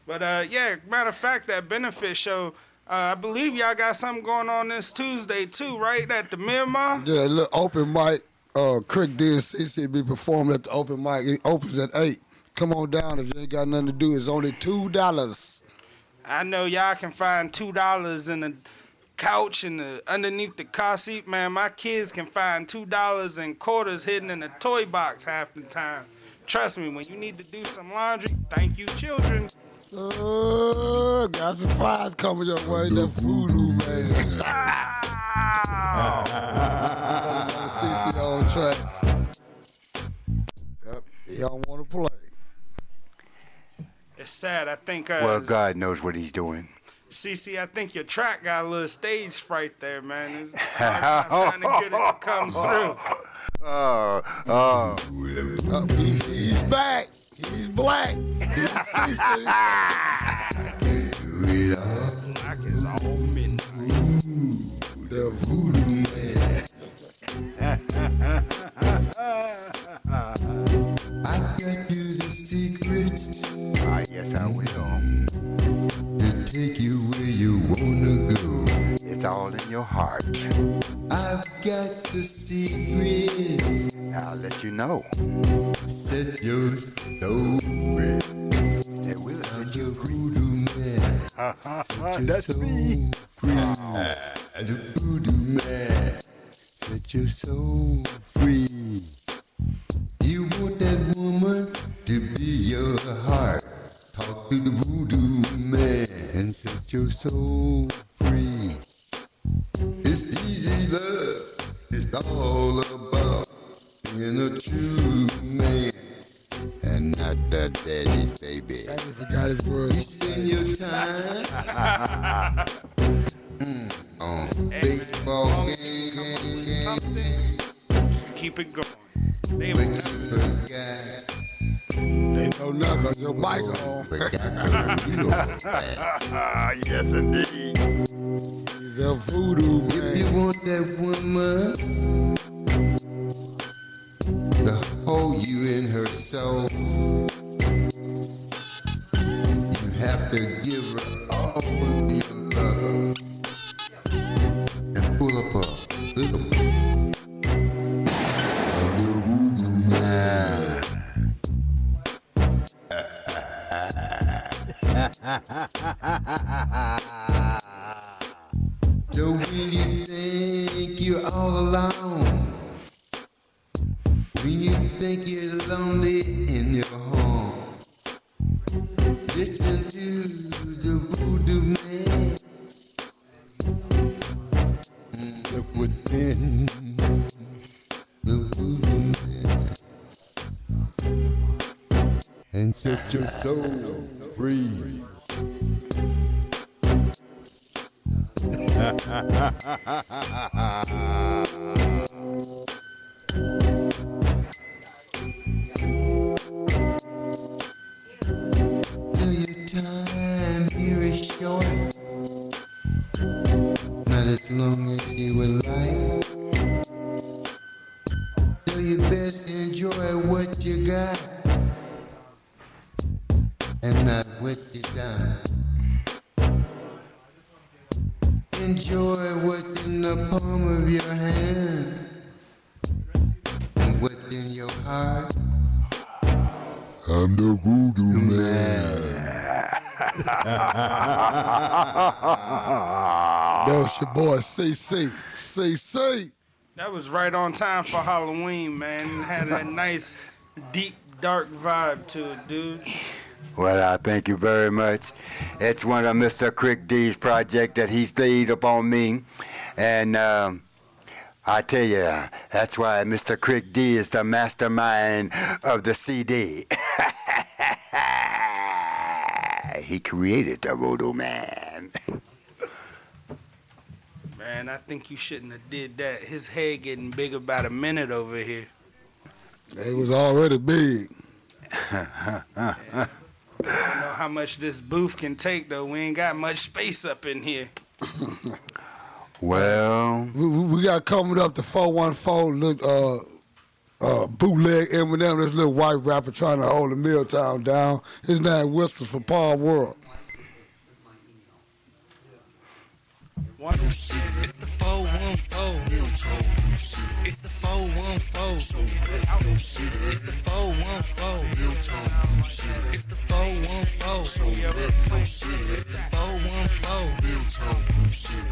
[SPEAKER 11] But, yeah, matter of fact, that benefit show, I believe y'all got something going on this Tuesday, too, right, at the Miramar?
[SPEAKER 4] Yeah, look, open mic. Kric D and CC be performing at the open mic. It opens at 8. Come on down if you ain't got nothing to do. It's only $2.
[SPEAKER 11] I know y'all can find $2 in the couch and underneath the car seat. Man, my kids can find $2 in quarters hidden in a toy box half the time. Trust me, when you need to do some laundry, thank you, children.
[SPEAKER 4] Got a surprise coming your way, that voodoo man. CC on track. Yep, he don't want to play.
[SPEAKER 11] It's sad. I think.
[SPEAKER 3] Well, God knows what he's doing.
[SPEAKER 11] CC, I think your track got a little stage fright there, man. It's trying to get it to come through.
[SPEAKER 4] He's back. He's black. He's CC.
[SPEAKER 11] Black is all midnight.
[SPEAKER 4] The voodoo man.
[SPEAKER 8] I got you the secrets.
[SPEAKER 3] Ah, yes, I will.
[SPEAKER 8] To take you where you wanna go.
[SPEAKER 3] It's all in your heart.
[SPEAKER 8] I've got the secret.
[SPEAKER 3] I'll let you know.
[SPEAKER 8] Set your soul free.
[SPEAKER 3] It will set you free.
[SPEAKER 8] Voodoo man.
[SPEAKER 3] That's me.
[SPEAKER 8] Free. The voodoo man. Set your soul free. You want that woman to be your heart. Talk to the voodoo man and set your soul free. It's easy love. It's all about being a true man and not the daddy's baby.
[SPEAKER 4] I just forgot his words.
[SPEAKER 8] You spend your time on baseball game.
[SPEAKER 11] Just keep it going. They
[SPEAKER 8] But
[SPEAKER 11] ain't
[SPEAKER 8] you forgot.
[SPEAKER 4] They know nothing 'cause your mic on.
[SPEAKER 3] Yes, indeed.
[SPEAKER 4] He's a voodoo
[SPEAKER 8] If
[SPEAKER 4] man.
[SPEAKER 8] you want that woman to hold you in her soul, you have to give her all of your love and pull up a little of the voodoo man. So when you think you're all alone, when you think you're lonely in your home, listen to the voodoo man. Look within the voodoo man and set your soul free. Till your time here is short, not as long as you would like. So you best enjoy what you got and not what you done. Enjoy what's in the palm of your hand and what's in your heart. I'm the voodoo man.
[SPEAKER 4] That was your boy CC. CC.
[SPEAKER 11] That was right on time for Halloween, man. It had a nice, deep, dark vibe to it, dude.
[SPEAKER 3] Well, I thank you very much. It's one of Mr. Kric D's project that he's laid upon me. And I tell you, that's why Mr. Kric D is the mastermind of the CD. He created the Voodoo Man.
[SPEAKER 11] Man, I think you shouldn't have did that. His head getting big about a minute over here.
[SPEAKER 4] It was already big.
[SPEAKER 11] I don't know how much this booth can take, though. We ain't got much space up in here.
[SPEAKER 3] Well,
[SPEAKER 4] we got coming up the 414 bootleg Eminem, this little white rapper trying to hold the Milltown down. His name Whispers for Paul World.
[SPEAKER 14] It's the 414. It's the 414. It's the 414. It's the 414. It's the 414.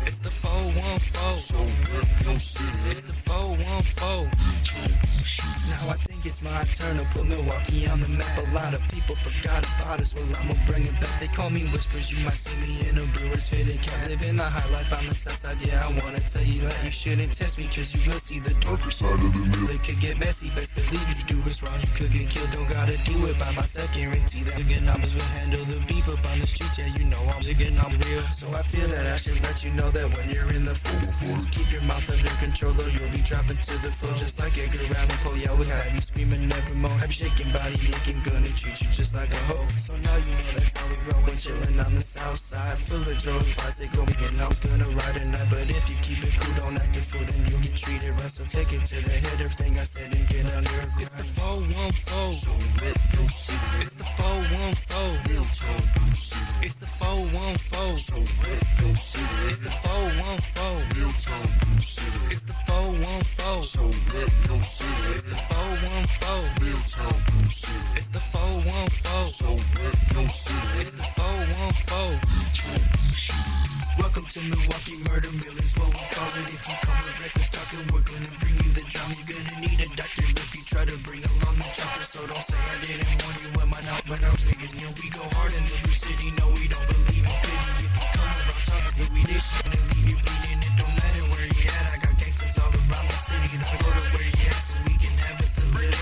[SPEAKER 14] It's the 414. It's the 414. Now I think it's my
[SPEAKER 15] my turn to put Milwaukee on the map. A lot of people forgot about us, well I'ma bring it back. They call me Whispers, you might see me in a Brewers fitted cap. Living the high life on the south side, yeah, I wanna tell you that you shouldn't test me, cause you will see the darker side of the mill. It could get messy, best believe if you do what's wrong, you could get killed. Don't gotta do it by myself, guarantee that good numbers will handle the beef up on the streets. Yeah, you know I'm jigging, I'm real. So I feel that I should let you know that when you're in the floor, keep your mouth under control or you'll be dropping to the floor. Just like Edgar Allan Poe, yeah, we have you screaming nevermore. Have you shaking body aching, gonna treat you just like a hoe. So now you know that's how we roll when chillin' on the south side. Full of drugs, if I say go begin, I was gonna ride a night. But if you keep it cool, don't act a fool, then you'll get treated right. So take it to the head, everything I said and get on your grind. It's the 414. So rep your city. It's the 414. Milltown, Blue City. It's the 414. So rep your city. It's the 414. Milltown, Blue City. It's the 414. So rep your city. It's the 414. Milltown, Blue City. It's the 414. So rep your city. It's the 414. Milltown, Blue City. Welcome to Milwaukee Murder Mill is what we call it. If you come with reckless talking, we're gonna bring you the drum. You're gonna need a doctor if you try to bring along the chopper. So don't say I didn't warn you when I was thinking, you. We go hard in the blue city, no we don't believe in pity. If you come around talking, we this shit and leave you bleeding. It don't matter where you at, I got gangsters all around the city. That go to where you at so we can have a solidity.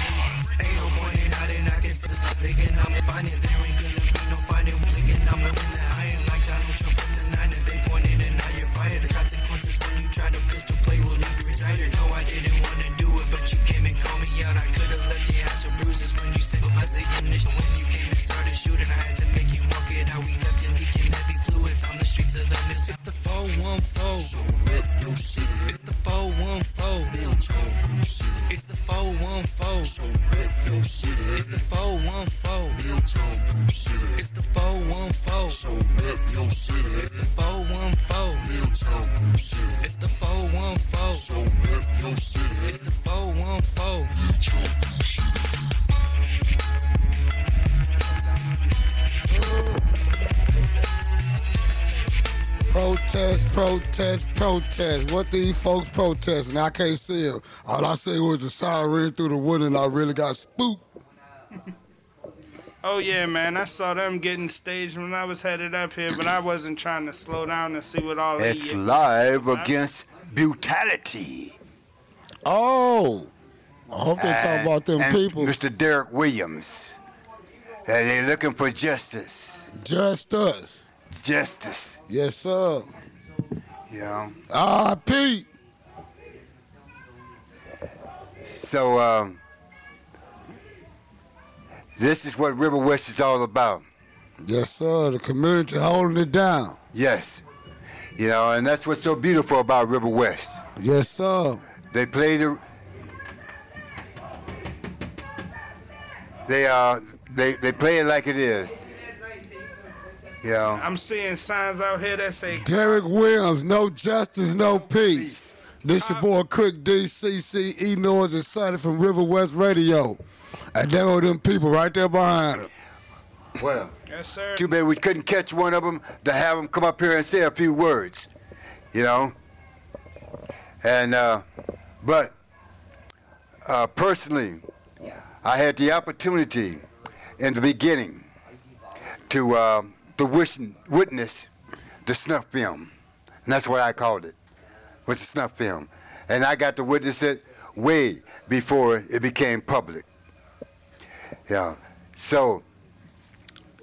[SPEAKER 15] Ain't no pointing out and I can still stop singing. I'm finding there ain't gonna be no fighting. Singing, I'm in that I ain't like Donald Trump at the 9 that they pointed and now you're fighting. The consequences when you try to pistol play will leave you retired. No, I didn't want to do it, but you came and called me out. I could've left you have some bruises when you said I say initial. When you came and started shooting, I had to make you walk it out. We left you leaking heavy fluids on the streets of the mill. It's the 414. So rep your city. It's the 414. Milltown, Blue City. It's the 414. So rep your city. It's the 414. Milltown, Blue City. It's the 414. So rep your city. It's the 414. Milltown, Blue City. It's the 414. So rep your city. It's the 414. Milltown, Blue City.
[SPEAKER 4] Protest, protest, protest. What these folks protesting? I can't see them. All I see was a siren through the wood and I really got spooked.
[SPEAKER 11] Oh yeah, man, I saw them getting staged when I was headed up here, but I wasn't trying to slow down and see what all
[SPEAKER 3] It's live against brutality.
[SPEAKER 4] Oh, I hope they talk about them
[SPEAKER 3] and
[SPEAKER 4] people.
[SPEAKER 3] Mr. Derek Williams. And they're looking for justice.
[SPEAKER 4] Justice.
[SPEAKER 3] Justice.
[SPEAKER 4] Yes, sir.
[SPEAKER 3] You know.
[SPEAKER 4] R.I.P.
[SPEAKER 3] So, this is what River West is all about.
[SPEAKER 4] Yes, sir. The community holding it down.
[SPEAKER 3] Yes. You know, and that's what's so beautiful about River West.
[SPEAKER 4] Yes, sir.
[SPEAKER 3] They play the... They play it like it is. You know.
[SPEAKER 11] I'm seeing signs out here that say
[SPEAKER 4] Derek Williams, no justice, no peace. This your boy Kric DCC, E Noise and Sonny from River West Radio. And there go them people right there behind him.
[SPEAKER 3] Well,
[SPEAKER 11] yes, sir.
[SPEAKER 3] Too bad we couldn't catch one of them to have them come up here and say a few words. You know. And but personally, I had the opportunity in the beginning to witness the snuff film. And that's what I called it, was the snuff film. And I got to witness it way before it became public. Yeah, so.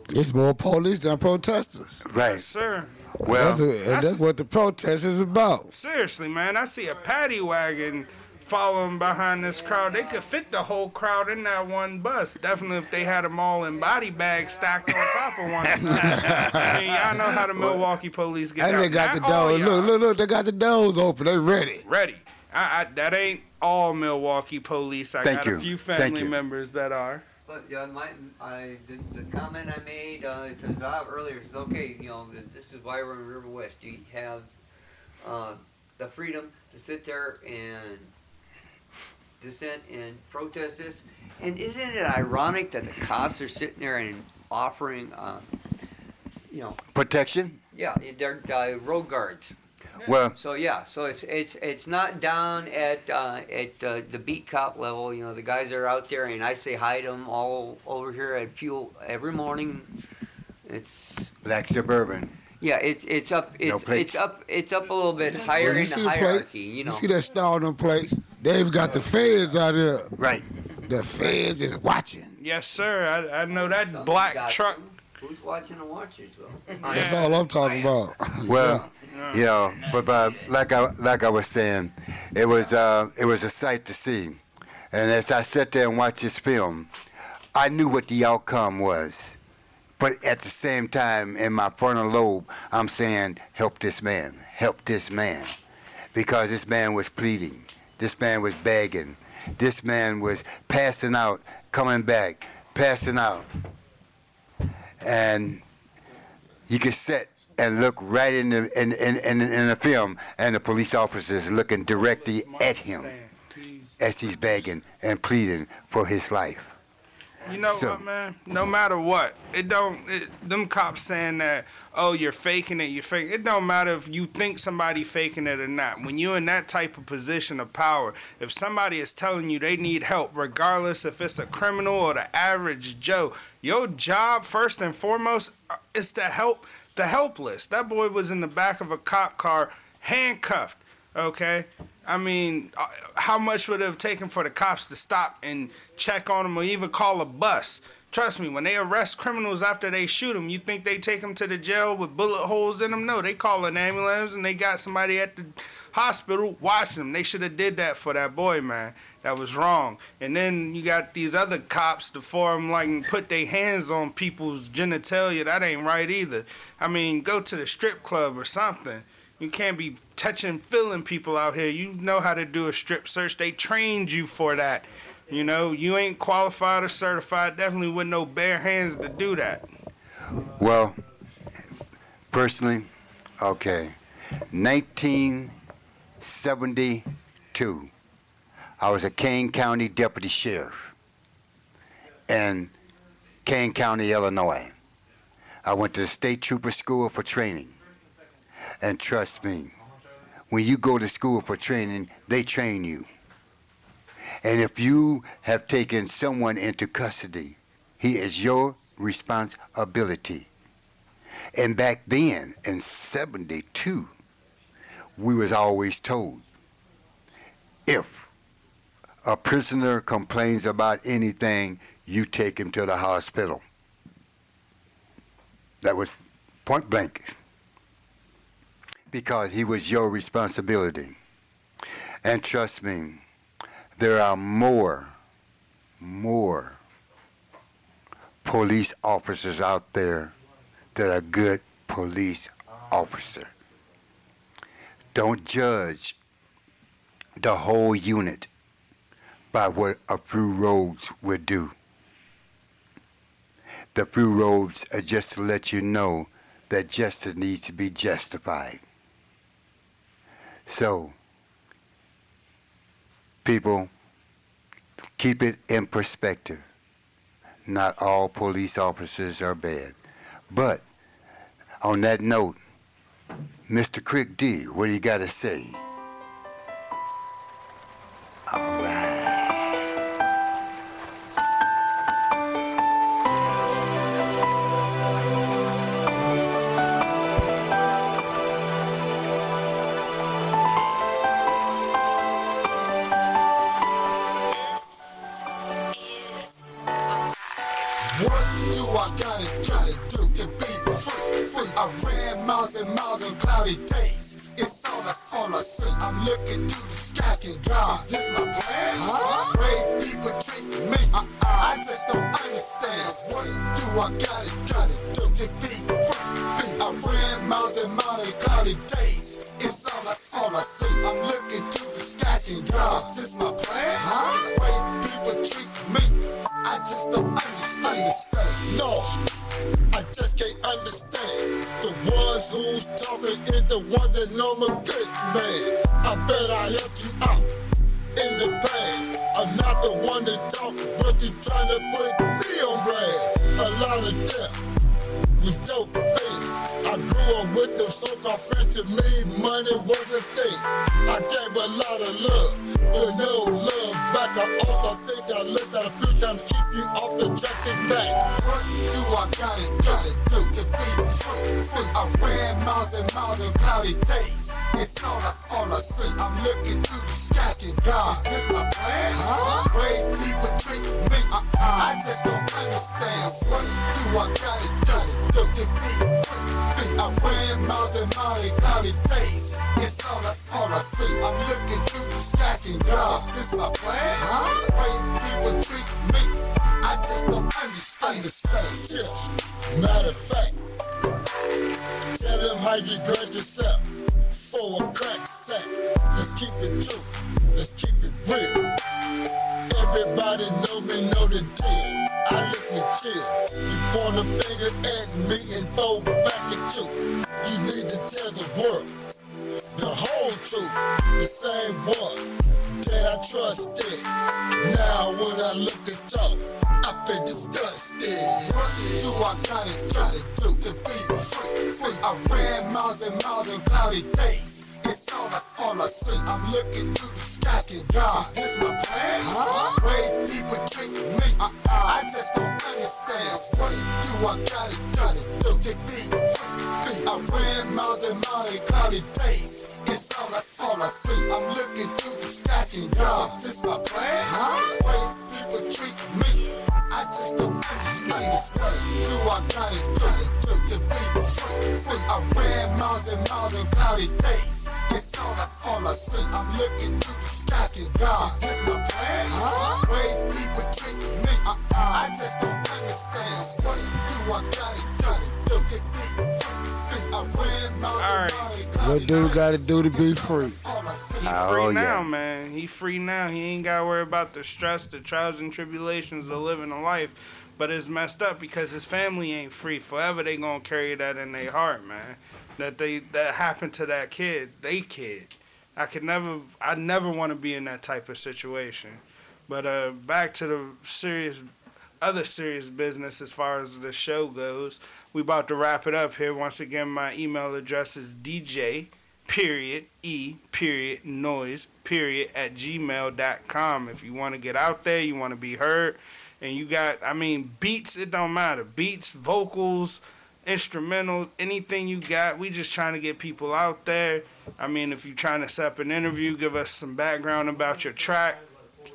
[SPEAKER 4] It's more police than protesters.
[SPEAKER 3] Right.
[SPEAKER 11] Yes, sir.
[SPEAKER 3] Well,
[SPEAKER 4] that's what the protest is about.
[SPEAKER 11] Seriously, man, I see a paddy wagon following behind this crowd. They could fit the whole crowd in that one bus. Definitely if they had them all in body bags stacked on top of one. I mean, y'all know how the Milwaukee police get
[SPEAKER 4] And
[SPEAKER 11] down.
[SPEAKER 4] they got
[SPEAKER 11] Not
[SPEAKER 4] the
[SPEAKER 11] all
[SPEAKER 4] doors.
[SPEAKER 11] y'all.
[SPEAKER 4] Look, they got the doors open. They ready.
[SPEAKER 11] Ready. That ain't all Milwaukee police. I got a few family members that are.
[SPEAKER 16] But the comment I made to Zav earlier is okay. You know, this is why we're in River West. You have the freedom to sit there and dissent and protest this. And isn't it ironic that the cops are sitting there and offering,
[SPEAKER 3] protection?
[SPEAKER 16] Yeah, they're road guards.
[SPEAKER 3] Well,
[SPEAKER 16] So yeah, so it's not down at the beat cop level. You know, the guys are out there, and I say hi to them all over here at Fuel every morning. It's
[SPEAKER 3] Black Suburban.
[SPEAKER 16] yeah, it's up
[SPEAKER 3] No plates.
[SPEAKER 16] it's up a little bit higher
[SPEAKER 4] Well,
[SPEAKER 16] in the hierarchy. You know,
[SPEAKER 4] see that star on them plates? They've got the feds out there.
[SPEAKER 3] Right.
[SPEAKER 4] The feds is watching.
[SPEAKER 11] Yes, sir. I know that black truck.
[SPEAKER 16] Who's watching the watchers though?
[SPEAKER 4] That's all I'm talking about.
[SPEAKER 3] Well, you know, but like I was saying, it was a sight to see, and as I sat there and watched this film, I knew what the outcome was, but at the same time, in my frontal lobe, I'm saying, help this man, because this man was pleading, this man was begging, this man was passing out, coming back, passing out, and you could sit and look right in the film, and the police officers looking directly at him as he's begging and pleading for his life.
[SPEAKER 11] You know what, man? No matter what, them cops saying that, oh, you're faking it, it don't matter if you think somebody faking it or not. When you're in that type of position of power, if somebody is telling you they need help, regardless if it's a criminal or the average Joe, your job, first and foremost, is to help the helpless. That boy was in the back of a cop car, handcuffed, okay? I mean, how much would it have taken for the cops to stop and check on him or even call a bus? Trust me, when they arrest criminals after they shoot them, you think they take them to the jail with bullet holes in them? No, they call an ambulance and they got somebody at the hospital watching them. They should have did that for that boy, man. That was wrong. And then you got these other cops to form like and put their hands on people's genitalia. That ain't right either. I mean, go to the strip club or something. You can't be touching, feeling people out here. You know how to do a strip search. They trained you for that. You know, you ain't qualified or certified, definitely with no bare hands to do that.
[SPEAKER 3] Well, personally, okay, 1972, I was a Kane County deputy sheriff in Kane County, Illinois. I went to the state trooper school for training. And trust me, when you go to school for training, they train you. And if you have taken someone into custody, he is your responsibility. And back then, in 72, we was always told, if a prisoner complains about anything, you take him to the hospital. That was point blank. Because he was your responsibility. And trust me, there are more police officers out there that are good police officers. Don't judge the whole unit by what a few rogues would do. The few rogues are just to let you know that justice needs to be justified. So, people, keep it in perspective. Not all police officers are bad. But, on that note, Mr. Kric D, what do you got to say? All right.
[SPEAKER 8] I ran miles and miles in cloudy days. It's all I see. I'm looking to the sky. Can God, is this my plan? Great people treat me. I just don't understand. What do I gotta do to be free? I ran miles and miles in cloudy days. It's all I see. I'm looking to the sky. Can God, is this my plan? Great people treat me. I just don't understand. No. I just can't understand. The ones who's talking is the ones that know I'm a good man. I bet I helped you out in the past. I'm not the one to talk, but you trying to put me on blast. A lot of them was dope things. I grew up with them so-called my friends, to me, money wasn't a thing. I gave a lot of love, but no love back. I also think I looked at a few times, keep you off the track and back. What do I gotta do to be free? I ran miles and miles in cloudy days. It's all I see. I'm looking through the sky, asking God, is this my plan? Way people treat me, I just don't understand. What do I gotta do to be free? I ran miles and miles in cloudy days. It's all I see. I'm looking through the sky, asking God, is this my plan? Way people treat me, I just don't understand. Yeah. Matter of fact, tell them how you grade yourself for a crack sack. Let's keep it true, let's keep it real. Everybody know me, know the deal. I listen and chill. You point a finger at me and fold back at you. You need to tell the world the whole truth. The same ones that I trusted. Now when I look at y'all, I feel disgusted. What do I gotta do to be free? I ran miles and miles in cloudy days. It's all I see. I'm looking through the sky, asking God, is this my plan? Way people treat me, I just don't understand. What do I gotta do to be free? I ran miles and miles in cloudy days. It's all I see. I'm looking through the sky, asking God, is this my plan? Way people treat me, I just don't understand. What do I gotta do to be free? I ran miles and miles in cloudy days. It's all I see. I'm looking through the sky, asking God, is this my plan? Way people treat me, I just don't understand. What do I gotta do to be free? I ran miles and miles in cloudy days.
[SPEAKER 4] What dude gotta do to be free?
[SPEAKER 11] He free now, man. He free now. He ain't got to worry about the stress, the trials and tribulations of living a life. But it's messed up because his family ain't free. Forever they gonna carry that in their heart, man. That happened to that kid, they kid. I never want to be in that type of situation. But back to the other serious business as far as the show goes. We about to wrap it up here. Once again, my email address is DJ. Noise at gmail.com. If you want to get out there, you want to be heard, and you got, beats, it don't matter. Beats, vocals, instrumentals, anything you got. We just trying to get people out there. If you're trying to set up an interview, give us some background about your track,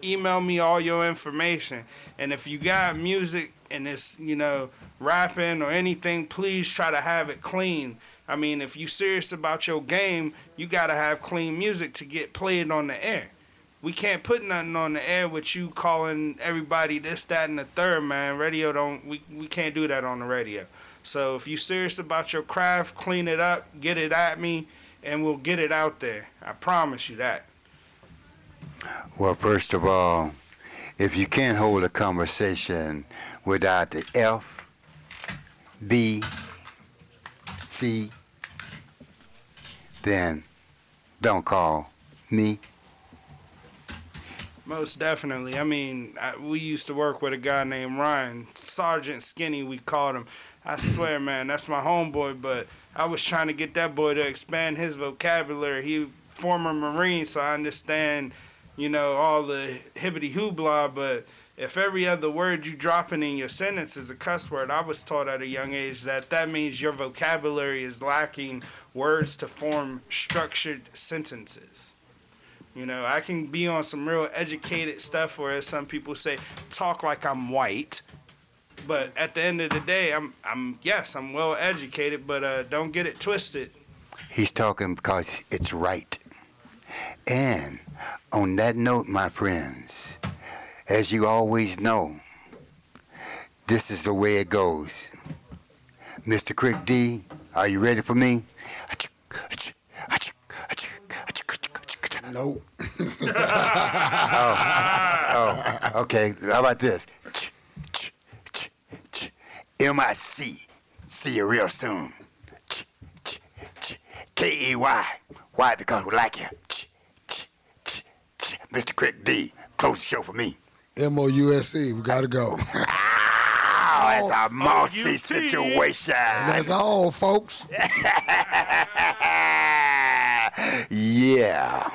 [SPEAKER 11] email me all your information. And if you got music and it's, rapping or anything, please try to have it clean. If you serious about your game, you got to have clean music to get played on the air. We can't put nothing on the air with you calling everybody this, that, and the third, man. We can't do that on the radio. So if you serious about your craft, clean it up, get it at me, and we'll get it out there. I promise you that.
[SPEAKER 3] Well, first of all, if you can't hold a conversation without the F, B, C, then don't call me.
[SPEAKER 11] Most definitely. We used to work with a guy named Ryan, Sergeant Skinny, we called him. I swear, man, that's my homeboy, but I was trying to get that boy to expand his vocabulary. He former Marine, so I understand, all the hibbity hoopla, but if every other word you dropping in your sentence is a cuss word, I was taught at a young age that means your vocabulary is lacking words to form structured sentences. I can be on some real educated stuff where, as some people say, talk like I'm white. But at the end of the day, I'm well educated, but don't get it twisted.
[SPEAKER 3] He's talking because it's right. And on that note, my friends, as you always know, this is the way it goes. Mr. Kric D, are you ready for me?
[SPEAKER 4] Nope.
[SPEAKER 3] Okay. How about this? M-I-C. See you real soon. K-E-Y. Why? Because we like you. Mr. Kric D, close the show for me.
[SPEAKER 4] M-O-U-S-E. We gotta go.
[SPEAKER 3] Oh, it's a mousy situation.
[SPEAKER 4] And that's all, folks.
[SPEAKER 3] Yeah.